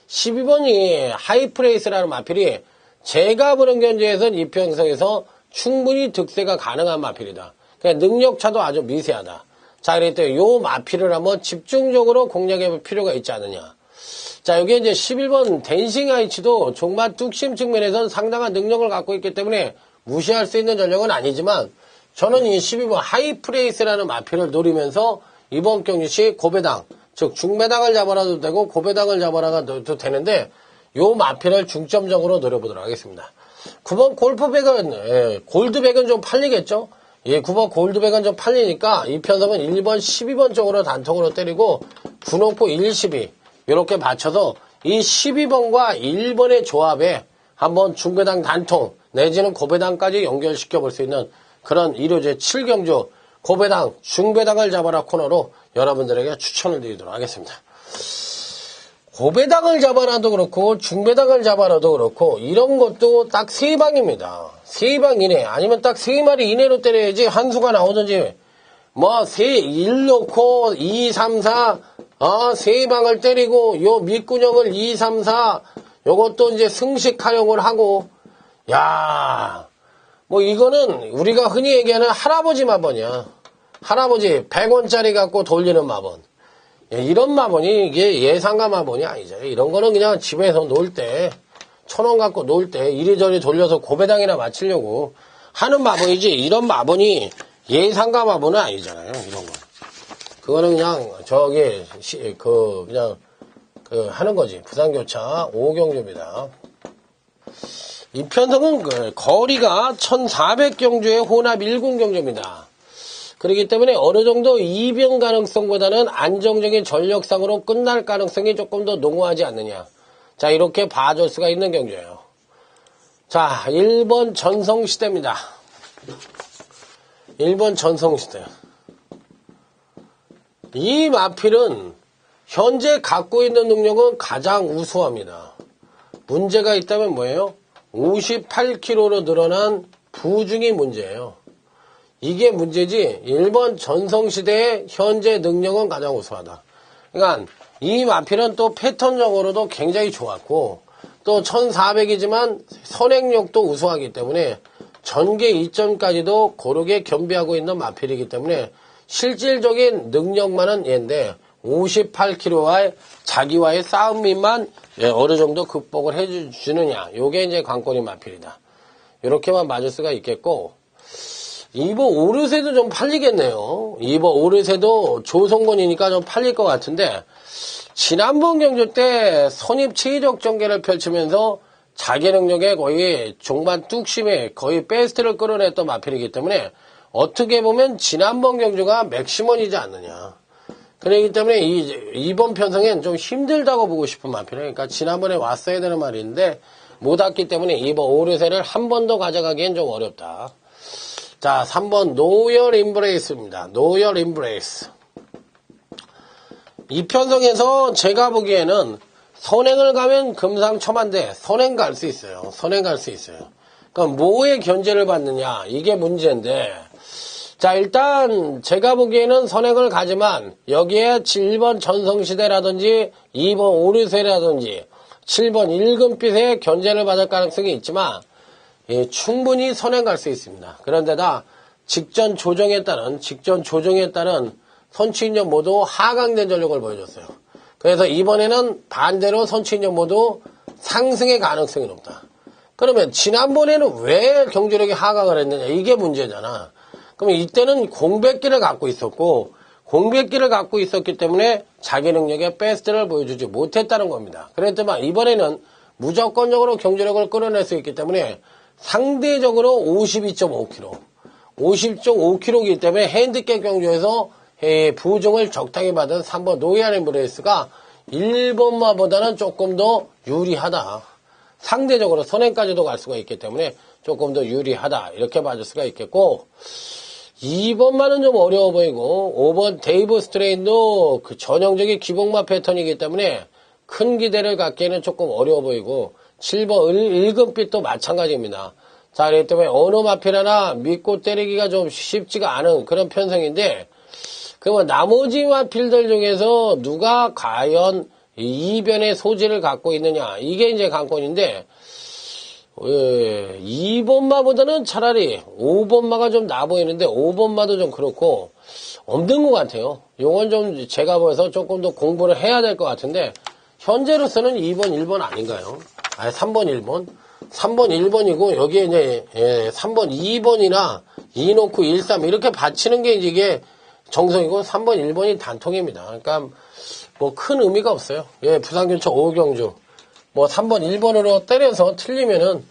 Speaker 1: 12번이 하이프레이스라는 마필이 제가 보는 견제에서는 이 편성에서 충분히 득세가 가능한 마필이다. 그러니까 능력차도 아주 미세하다. 자, 그랬더니 요 마필을 한번 집중적으로 공략해 볼 필요가 있지 않느냐. 자, 여기 이제 11번 댄싱 아이치도 종반 뚝심 측면에서는 상당한 능력을 갖고 있기 때문에 무시할 수 있는 전력은 아니지만 저는 이 12번 하이프레이스라는 마필을 노리면서 이번 경주시 고배당, 즉 중배당을 잡아라도 되고 고배당을 잡아라도 되는데 요 마필을 중점적으로 노려보도록 하겠습니다. 9번 골드백은 좀 팔리겠죠? 예, 9번 골드백은 좀 팔리니까 이 편성은 1번, 12번 쪽으로 단통으로 때리고 9놓고 1, 12 이렇게 맞춰서 이 12번과 1번의 조합에 한번 중배당 단통 내지는 고배당까지 연결시켜 볼 수 있는 그런 1호제 7경주 고배당, 중배당을 잡아라 코너로 여러분들에게 추천을 드리도록 하겠습니다. 고배당을 잡아라도 그렇고 중배당을 잡아라도 그렇고 이런 것도 딱 3방입니다. 3방 이내 아니면 딱 3마리 이내로 때려야지 한 수가 나오든지 뭐 1 놓고 2, 3, 4 3방을 때리고 요 밑구녕을 2, 3, 4 요것도 이제 승식 활용을 하고 야 뭐 이거는 우리가 흔히 얘기하는 할아버지 마번이야. 할아버지 100원짜리 갖고 돌리는 마번. 이런 마번이 이게 예상가 마번이 아니죠. 이런 거는 그냥 집에서 놀 때 1,000원 갖고 놀 때 이리저리 돌려서 고배당이나 맞추려고 하는 마번이지 이런 마번이 예상가 마번은 아니잖아요. 이런 거. 그거는 그냥 저기 그냥 하는 거지. 부산교차 5경주입니다. 이 편성은 거리가 1400경주의 혼합 1군경주입니다. 그렇기 때문에 어느 정도 이변 가능성보다는 안정적인 전력상으로 끝날 가능성이 조금 더 농후하지 않느냐. 자, 이렇게 봐줄 수가 있는 경주예요. 자, 1번 전성시대입니다. 1번 전성시대. 이 마필은 현재 갖고 있는 능력은 가장 우수합니다. 문제가 있다면 뭐예요? 58kg로 늘어난 부중이 문제예요. 이게 문제지 1번 전성시대의 현재 능력은 가장 우수하다. 그러니까 이 마필은 또 패턴적으로도 굉장히 좋았고 또 1400이지만 선행력도 우수하기 때문에 전개 이점까지도 고르게 겸비하고 있는 마필이기 때문에 실질적인 능력만은 얘인데 58kg와의 자기와의 싸움만 어느 정도 극복을 해주느냐. 요게 이제 관건인 마필이다. 이렇게만 맞을 수가 있겠고 2번 오르세도 좀 팔리겠네요. 2번 오르세도 조성권이니까 좀 팔릴 것 같은데 지난번 경주 때 선입 체의적 전개를 펼치면서 자기 능력에 거의 종반 뚝심에 거의 베스트를 끌어냈던 마필이기 때문에 어떻게 보면 지난번 경주가 맥시멈이지 않느냐. 그렇기 때문에 이번 편성엔 좀 힘들다고 보고 싶은 마필이에요. 그러니까 지난번에 왔어야 되는 말인데 못 왔기 때문에 이번 오르세를 한 번 더 가져가기엔 좀 어렵다. 자, 3번 노열 임브레이스입니다. 노열 임브레이스. 이 편성에서 제가 보기에는 선행을 가면 금상첨화인데 선행 갈 수 있어요. 선행 갈 수 있어요. 그럼 뭐의 견제를 받느냐 이게 문제인데 자, 일단 제가 보기에는 선행을 가지만 여기에 7번 전성시대라든지 2번 오르세라든지 7번 일금빛의 견제를 받을 가능성이 있지만 충분히 선행 갈 수 있습니다. 그런데다 직전 조정에 따른 선취인력 모두 하강된 전력을 보여줬어요. 그래서 이번에는 반대로 선취인력 모두 상승의 가능성이 높다. 그러면 지난번에는 왜 경제력이 하강을 했느냐 이게 문제잖아. 그러면 이때는 공백기를 갖고 있었고 공백기를 갖고 있었기 때문에 자기 능력의 베스트를 보여주지 못했다는 겁니다. 그랬지만 이번에는 무조건적으로 경제력을 끌어낼 수 있기 때문에 상대적으로 52.5kg 50.5kg이기 때문에 핸디캡 경주에서 부중을 적당히 받은 3번 노이안 엠브레이스가 1번마보다는 조금 더 유리하다. 상대적으로 선행까지도 갈 수가 있기 때문에 조금 더 유리하다. 이렇게 봐줄 수가 있겠고 2번만은 좀 어려워 보이고 5번 데이브 스트레인도 그 전형적인 기복마 패턴이기 때문에 큰 기대를 갖기에는 조금 어려워 보이고 7번 일금빛도 마찬가지입니다. 자, 그렇기 때문에 어느 마필하나 믿고 때리기가 좀 쉽지가 않은 그런 편성인데 그러면 나머지 마필들 중에서 누가 과연 이변의 소질을 갖고 있느냐 이게 이제 관건인데 2번마보다는 차라리 5번마가 좀 나아 보이는데 5번마도 좀 그렇고 없는 것 같아요. 이건 좀 제가 보여서 조금 더 공부를 해야 될 것 같은데 현재로서는 2번, 1번 아닌가요? 아니 3번, 1번 3번, 1번이고 여기에 이제 3번, 2번이나 2놓고 1, 3 이렇게 받치는 게 이게 정성이고 3번, 1번이 단통입니다. 그러니까 뭐 큰 의미가 없어요. 부산균청 5경주 뭐 3번, 1번으로 때려서 틀리면은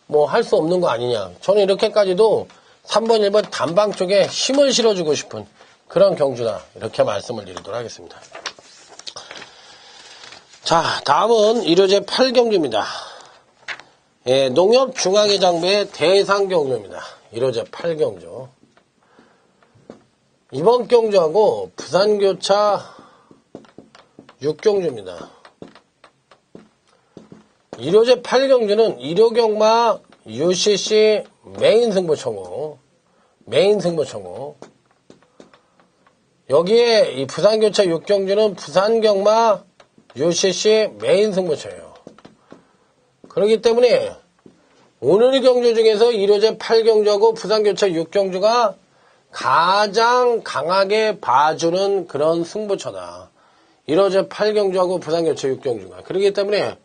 Speaker 1: 뭐 할 수 없는 거 아니냐. 저는 이렇게까지도 3번, 1번 단방 쪽에 힘을 실어주고 싶은 그런 경주다. 이렇게 말씀을 드리도록 하겠습니다. 자, 다음은 1호제 8경주입니다. 예, 농협 중앙회 장배 대상 경주입니다. 1호제 8경주. 이번 경주하고 부산교차 6경주입니다. 1호제 8경주는 1호경마 UCC 메인 승부청구. 여기에 이 부산교차 6경주는 부산경마 UCC 메인 승부처예요. 그렇기 때문에 오늘 경주 중에서 1호제 8경주하고 부산교차 6경주가 가장 강하게 봐주는 그런 승부처다. 1호제 8경주하고 부산교차 6경주가. 그렇기 때문에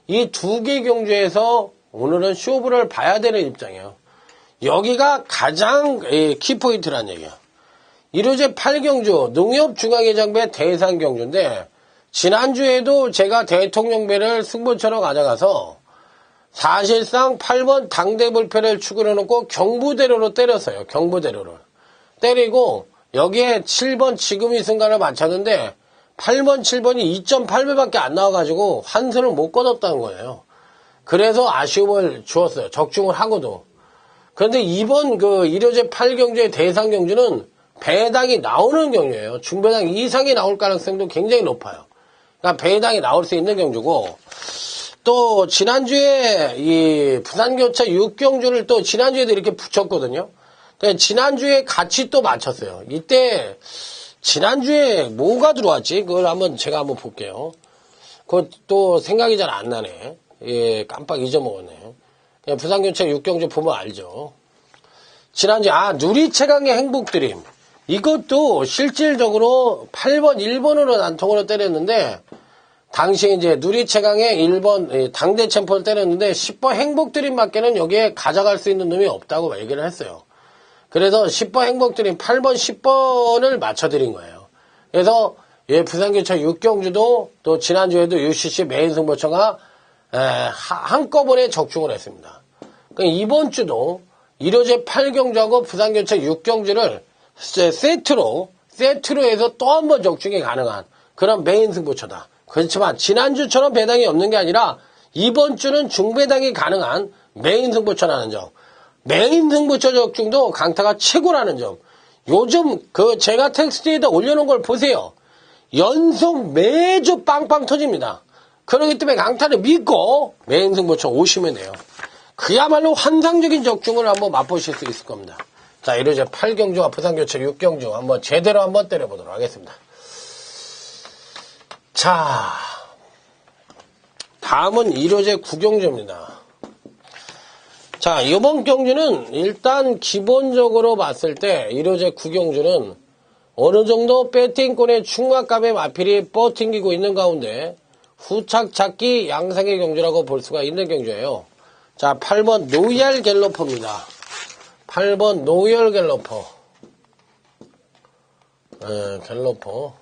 Speaker 1: 이 두 개 경주에서 오늘은 쇼부를 봐야 되는 입장이에요. 여기가 가장 키포인트란 얘기야. 1호제 8경주 농협중앙회장배 대상경주인데 지난주에도 제가 대통령배를 승부처로 가져가서 사실상 8번 당대불패를 축으로 놓고 경부대로로 때렸어요. 경부대로를. 때리고 여기에 7번 지금 이 순간을 맞췄는데 8번, 7번이 2.8배밖에 안 나와가지고 환승을 못 거뒀다는 거예요. 그래서 아쉬움을 주었어요. 적중을 하고도. 그런데 이번 그 1호제 8경주의 대상경주는 배당이 나오는 경주예요. 중배당 이상이 나올 가능성도 굉장히 높아요. 그러니까 배당이 나올 수 있는 경주고, 또 지난주에 이 부산교차 6경주를 또 지난주에도 이렇게 붙였거든요. 지난주에 같이 또 맞췄어요. 이때 지난주에 뭐가 들어왔지? 그걸 제가 한번 볼게요. 그것도 생각이 잘 안 나네. 예, 깜빡 잊어먹었네. 부산교차 6경주 보면 알죠. 지난주에 누리최강의 행복드림. 이것도 실질적으로 8번, 1번으로 난통으로 때렸는데, 당시에 이제 누리최강의 1번 당대 챔프를 때렸는데, 10번 행복드림 밖에는 여기에 가져갈 수 있는 놈이 없다고 얘기를 했어요. 그래서 10번 행복드림, 8번, 10번을 맞춰드린 거예요. 그래서, 예, 부산교차 6경주도 또 지난주에도 UCC 메인 승부처가 한꺼번에 적중을 했습니다. 그러니까 이번 주도 1호제 8경주하고 부산교차 6경주를 세트로 해서 또 한 번 적중이 가능한 그런 메인 승부처다. 그렇지만 지난주처럼 배당이 없는 게 아니라 이번 주는 중배당이 가능한 메인 승부처라는 점. 메인 승부처 적중도 강타가 최고라는 점. 요즘 제가 텍스트에다 올려놓은 걸 보세요. 연속 매주 빵빵 터집니다. 그렇기 때문에 강타를 믿고 메인 승부처 오시면 돼요. 그야말로 환상적인 적중을 한번 맛보실 수 있을 겁니다. 자, 1호제 8경주와 부산교차 6경주 한번 제대로 한번 때려보도록 하겠습니다. 자, 다음은 1호제 9경주입니다. 자, 이번 경주는 일단 기본적으로 봤을 때 1호제 9경주는 어느 정도 배팅권의 충막감의 마필이 뻗팅기고 있는 가운데 후착 찾기 양상의 경주라고 볼 수가 있는 경주예요. 자, 8번 노얄 갤러퍼입니다. 8번 노열 갤러퍼. 갤러퍼.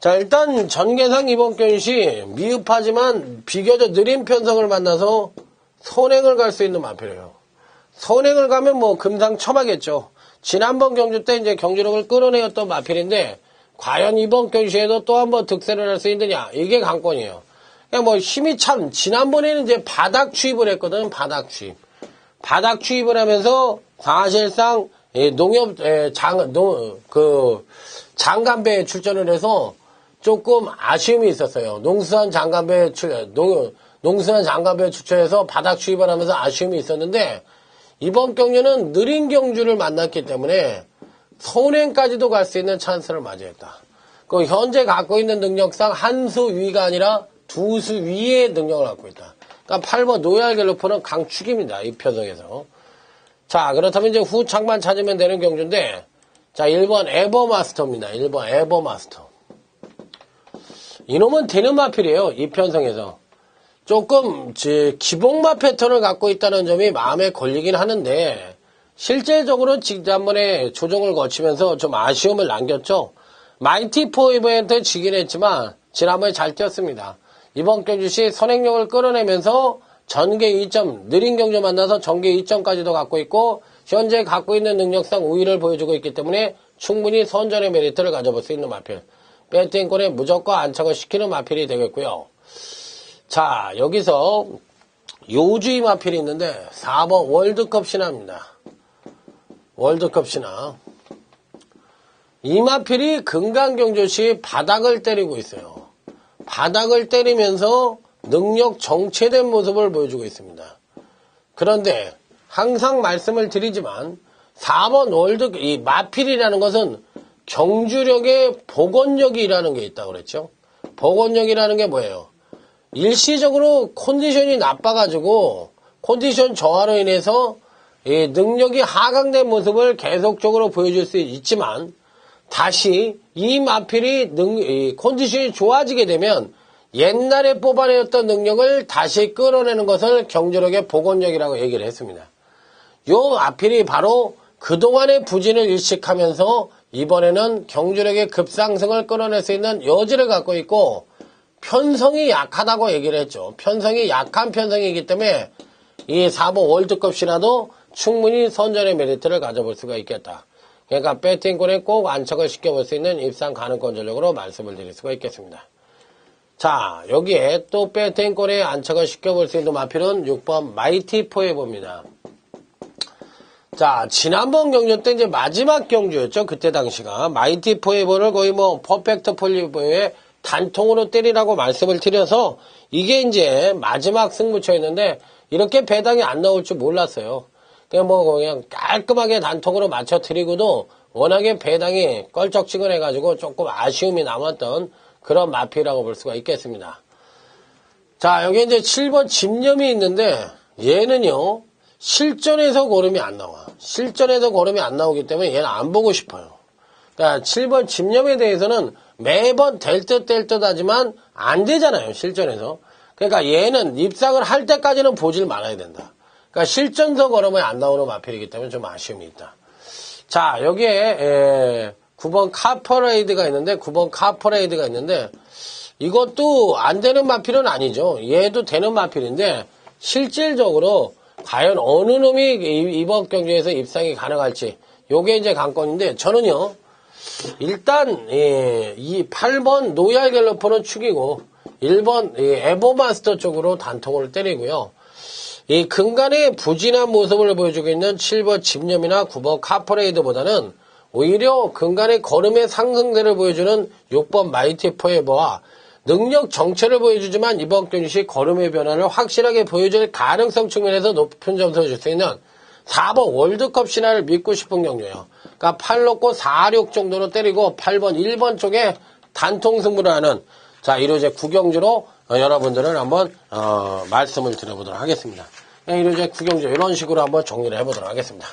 Speaker 1: 자, 일단 전개상 이번 경시 미흡하지만 비교적 느린 편성을 만나서 선행을 갈 수 있는 마필이에요. 선행을 가면 뭐 금상첨화겠죠. 지난번 경주 때 이제 경주력을 끌어내었던 마필인데 과연 이번 경시에도 또 한번 득세를 할 수 있느냐, 이게 관건이에요. 그냥 뭐 힘이 참, 지난번에는 이제 바닥 추입을 했거든. 바닥 추입을 하면서 사실상 농협 장간배에 출전을 해서 조금 아쉬움이 있었어요. 농수산 장간배에 출전해서 바닥 추입을 하면서 아쉬움이 있었는데, 이번 경주는 느린 경주를 만났기 때문에 선행까지도 갈 수 있는 찬스를 맞이했다. 그 현재 갖고 있는 능력상 한 수 위가 아니라 두 수 위의 능력을 갖고 있다. 그러니까 8번 노얄 갤러퍼는 강축입니다. 이 편성에서. 자, 그렇다면 이제 후착만 찾으면 되는 경주인데, 자, 1번 에버마스터입니다. 1번 에버마스터. 이놈은 되는 마필이에요. 이 편성에서. 조금 기복마 패턴을 갖고 있다는 점이 마음에 걸리긴 하는데, 실제적으로 지난번에 조정을 거치면서 좀 아쉬움을 남겼죠. 마이티 포이버한테 지긴 했지만 지난번에 잘 뛰었습니다. 이번 경주 시 선행력을 끌어내면서 전개 2점, 느린 경주 만나서 전개 2점까지도 갖고 있고 현재 갖고 있는 능력상 우위를 보여주고 있기 때문에 충분히 선전의 메리트를 가져볼 수 있는 마필. 배팅권에 무조건 안착을 시키는 마필이 되겠고요. 자, 여기서 요주의 마필이 있는데 4번 월드컵 신화입니다. 월드컵 신화. 이 마필이 금강경주시 바닥을 때리고 있어요. 바닥을 때리면서 능력 정체된 모습을 보여주고 있습니다. 그런데 항상 말씀을 드리지만 4번 이 마필이라는 것은 경주력의 복원력이라는 게 있다고 그랬죠. 복원력이라는 게 뭐예요? 일시적으로 컨디션이 나빠가지고 컨디션 저하로 인해서 이 능력이 하강된 모습을 계속적으로 보여줄 수 있지만 다시 이 마필이 컨디션이 좋아지게 되면 옛날에 뽑아내었던 능력을 다시 끌어내는 것을 경주력의 복원력이라고 얘기를 했습니다. 요 마필이 바로 그동안의 부진을 일식하면서 이번에는 경주력의 급상승을 끌어낼 수 있는 여지를 갖고 있고 편성이 약하다고 얘기를 했죠. 편성이 약한 편성이기 때문에 이 4번 월드컵 신화도 충분히 선전의 메리트를 가져볼 수가 있겠다. 그러니까 배팅권에 꼭 안착을 시켜볼 수 있는 입상 가능권 전력으로 말씀을 드릴 수가 있겠습니다. 자, 여기에 또 배팅권에 안착을 시켜볼 수 있는 마필은 6번 마이티 포에버입니다. 자, 지난번 경주 때 이제 마지막 경주였죠. 그때 당시가. 마이티 포에버를 거의 뭐 퍼펙트 폴리버의 단통으로 때리라고 말씀을 드려서 이게 이제 마지막 승부처였는데 이렇게 배당이 안 나올 줄 몰랐어요. 그냥 깔끔하게 단통으로 맞춰 드리고도 워낙에 배당이 껄쩍지근해가지고 조금 아쉬움이 남았던 그런 마필이라고 볼 수가 있겠습니다. 자, 여기 이제 7번 집념이 있는데 얘는요 실전에서 고름이 안 나와. 실전에서 고름이 안 나오기 때문에 얘는 안 보고 싶어요. 그러니까 7번 집념에 대해서는 매번 될 듯 하지만 안 되잖아요. 실전에서. 그러니까 얘는 입상을 할 때까지는 보질 말아야 된다. 그러니까 실전서 걸으면 안 나오는 마필이기 때문에 좀 아쉬움이 있다. 자, 여기에 9번 카퍼레이드가 있는데 이것도 안 되는 마필은 아니죠. 얘도 되는 마필인데 실질적으로 과연 어느 놈이 이번 경주에서 입상이 가능할지 요게 이제 관건인데 저는요 일단 이 8번 노얄 갤러퍼는 축이고 1번 에버마스터 쪽으로 단통을 때리고요. 이 근간의 부진한 모습을 보여주고 있는 7번 집념이나 9번 카퍼레이드보다는 오히려 근간의 걸음의 상승세를 보여주는 6번 마이티 포에버와 능력 정체를 보여주지만 이번 경주시 걸음의 변화를 확실하게 보여줄 가능성 측면에서 높은 점수를 줄 수 있는 4번 월드컵 신화를 믿고 싶은 경주예요. 그러니까 8 놓고 4, 6 정도로 때리고 8번, 1번 쪽에 단통 승부를 하는 자, 이로제 구경주로 여러분들은 한번 말씀을 드려보도록 하겠습니다. 이로제 구경주 이런 식으로 한번 정리를 해보도록 하겠습니다.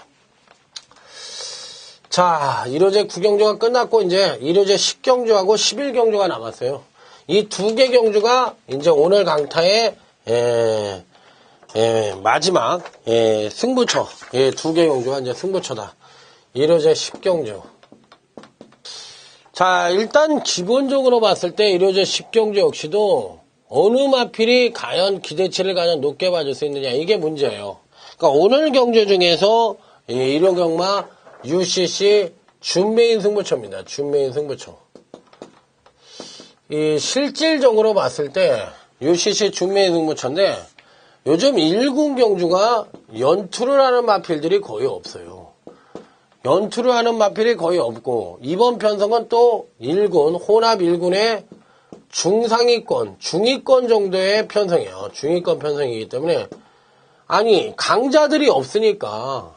Speaker 1: 자, 이로제 구경주가 끝났고 이제 이로제 10경주하고 11경주가 남았어요. 이 두 개 경주가 이제 오늘 강타의 마지막 승부처. 두 개 경주가 이제 승부처다. 이로제 10경주. 자, 일단 기본적으로 봤을 때 이로제 10경주 역시도 어느 마필이 과연 기대치를 가장 높게 봐줄 수 있느냐 이게 문제예요. 그러니까 오늘 경주 중에서 1호 경마 UCC 준메인 승부처입니다. 준메인 승부처. 이 실질적으로 봤을 때 UCC 준메인 승부처인데 요즘 1군 경주가 연투를 하는 마필들이 거의 없어요. 연투를 하는 마필이 거의 없고 이번 편성은 또 1군, 혼합 1군의 중상위권, 중위권 정도의 편성이에요. 중위권 편성이기 때문에 아니 강자들이 없으니까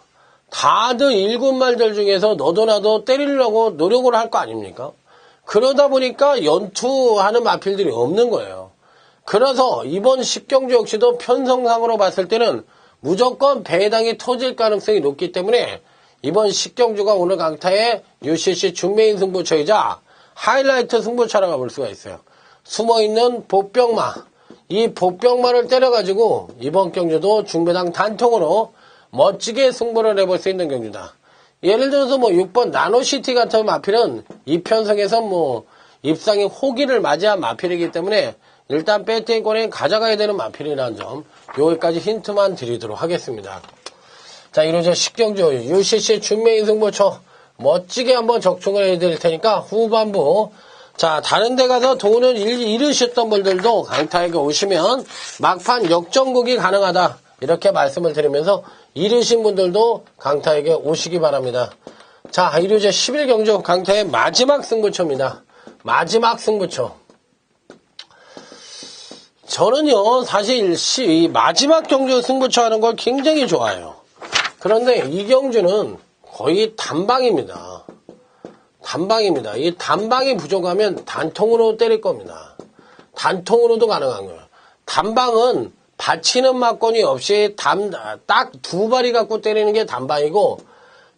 Speaker 1: 다들 1군 말들 중에서 너도 나도 때리려고 노력을 할 거 아닙니까? 그러다 보니까 연투하는 마필들이 없는 거예요. 그래서 이번 10경주 역시도 편성상으로 봤을 때는 무조건 배당이 터질 가능성이 높기 때문에 이번 10경주가 오늘 강타의 UCC 준메인 승부처이자 하이라이트 승부처라고 볼 수가 있어요. 숨어있는 보병마, 이 보병마를 때려가지고 이번 경주도 중배당 단통으로 멋지게 승부를 해볼 수 있는 경주다. 예를 들어서 뭐 6번 나노시티 같은 마필은 이 편성에서 뭐 입상의 호기를 맞이한 마필이기 때문에 일단 배팅권에 가져가야 되는 마필이라는 점, 여기까지 힌트만 드리도록 하겠습니다. 자, 이로저 식경주 UCC 준메인 승부처 멋지게 한번 적중을 해드릴 테니까 후반부, 자, 다른 데 가서 돈을 잃으셨던 분들도 강타에게 오시면 막판 역전국이 가능하다, 이렇게 말씀을 드리면서 잃으신 분들도 강타에게 오시기 바랍니다. 자, 이로저 11경주 강타의 마지막 승부처입니다. 마지막 승부처. 저는요, 사실 이 마지막 경주 승부처 하는 걸 굉장히 좋아해요. 그런데 이 경주는 거의 단방입니다. 단방입니다. 이 단방이 부족하면 단통으로 때릴 겁니다. 단통으로도 가능한 거예요. 단방은 받치는 막건이 없이 딱 두 발이 갖고 때리는 게 단방이고,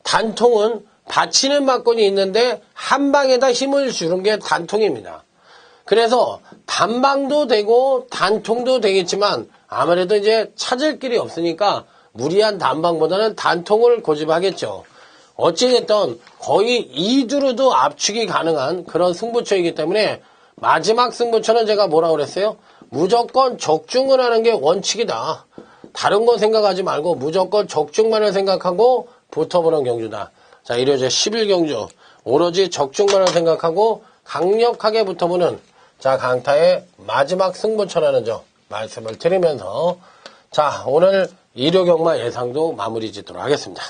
Speaker 1: 단통은 받치는 막건이 있는데 한 방에다 힘을 주는 게 단통입니다. 그래서 단방도 되고 단통도 되겠지만 아무래도 이제 찾을 길이 없으니까 무리한 단방보다는 단통을 고집하겠죠. 어찌됐든 거의 2두루도 압축이 가능한 그런 승부처이기 때문에 마지막 승부처는 제가 뭐라고 그랬어요? 무조건 적중을 하는 게 원칙이다. 다른 거 생각하지 말고 무조건 적중만을 생각하고 붙어보는 경주다. 자, 이로저 11경주 오로지 적중만을 생각하고 강력하게 붙어보는, 자, 강타의 마지막 승부처라는 점 말씀을 드리면서, 자, 오늘 일요경마 예상도 마무리 짓도록 하겠습니다.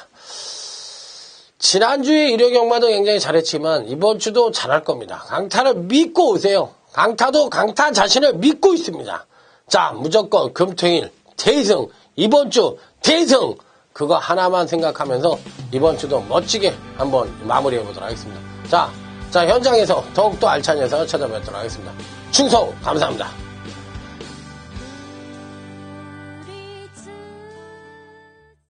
Speaker 1: 지난주에 일요경마도 굉장히 잘했지만 이번 주도 잘할 겁니다. 강타를 믿고 오세요. 강타도 강타 자신을 믿고 있습니다. 자, 무조건 금토일 대승, 이번 주 대승, 그거 하나만 생각하면서 이번 주도 멋지게 한번 마무리해 보도록 하겠습니다. 자, 현장에서 더욱더 알찬 예상을 찾아뵙도록 하겠습니다. 충성 감사합니다.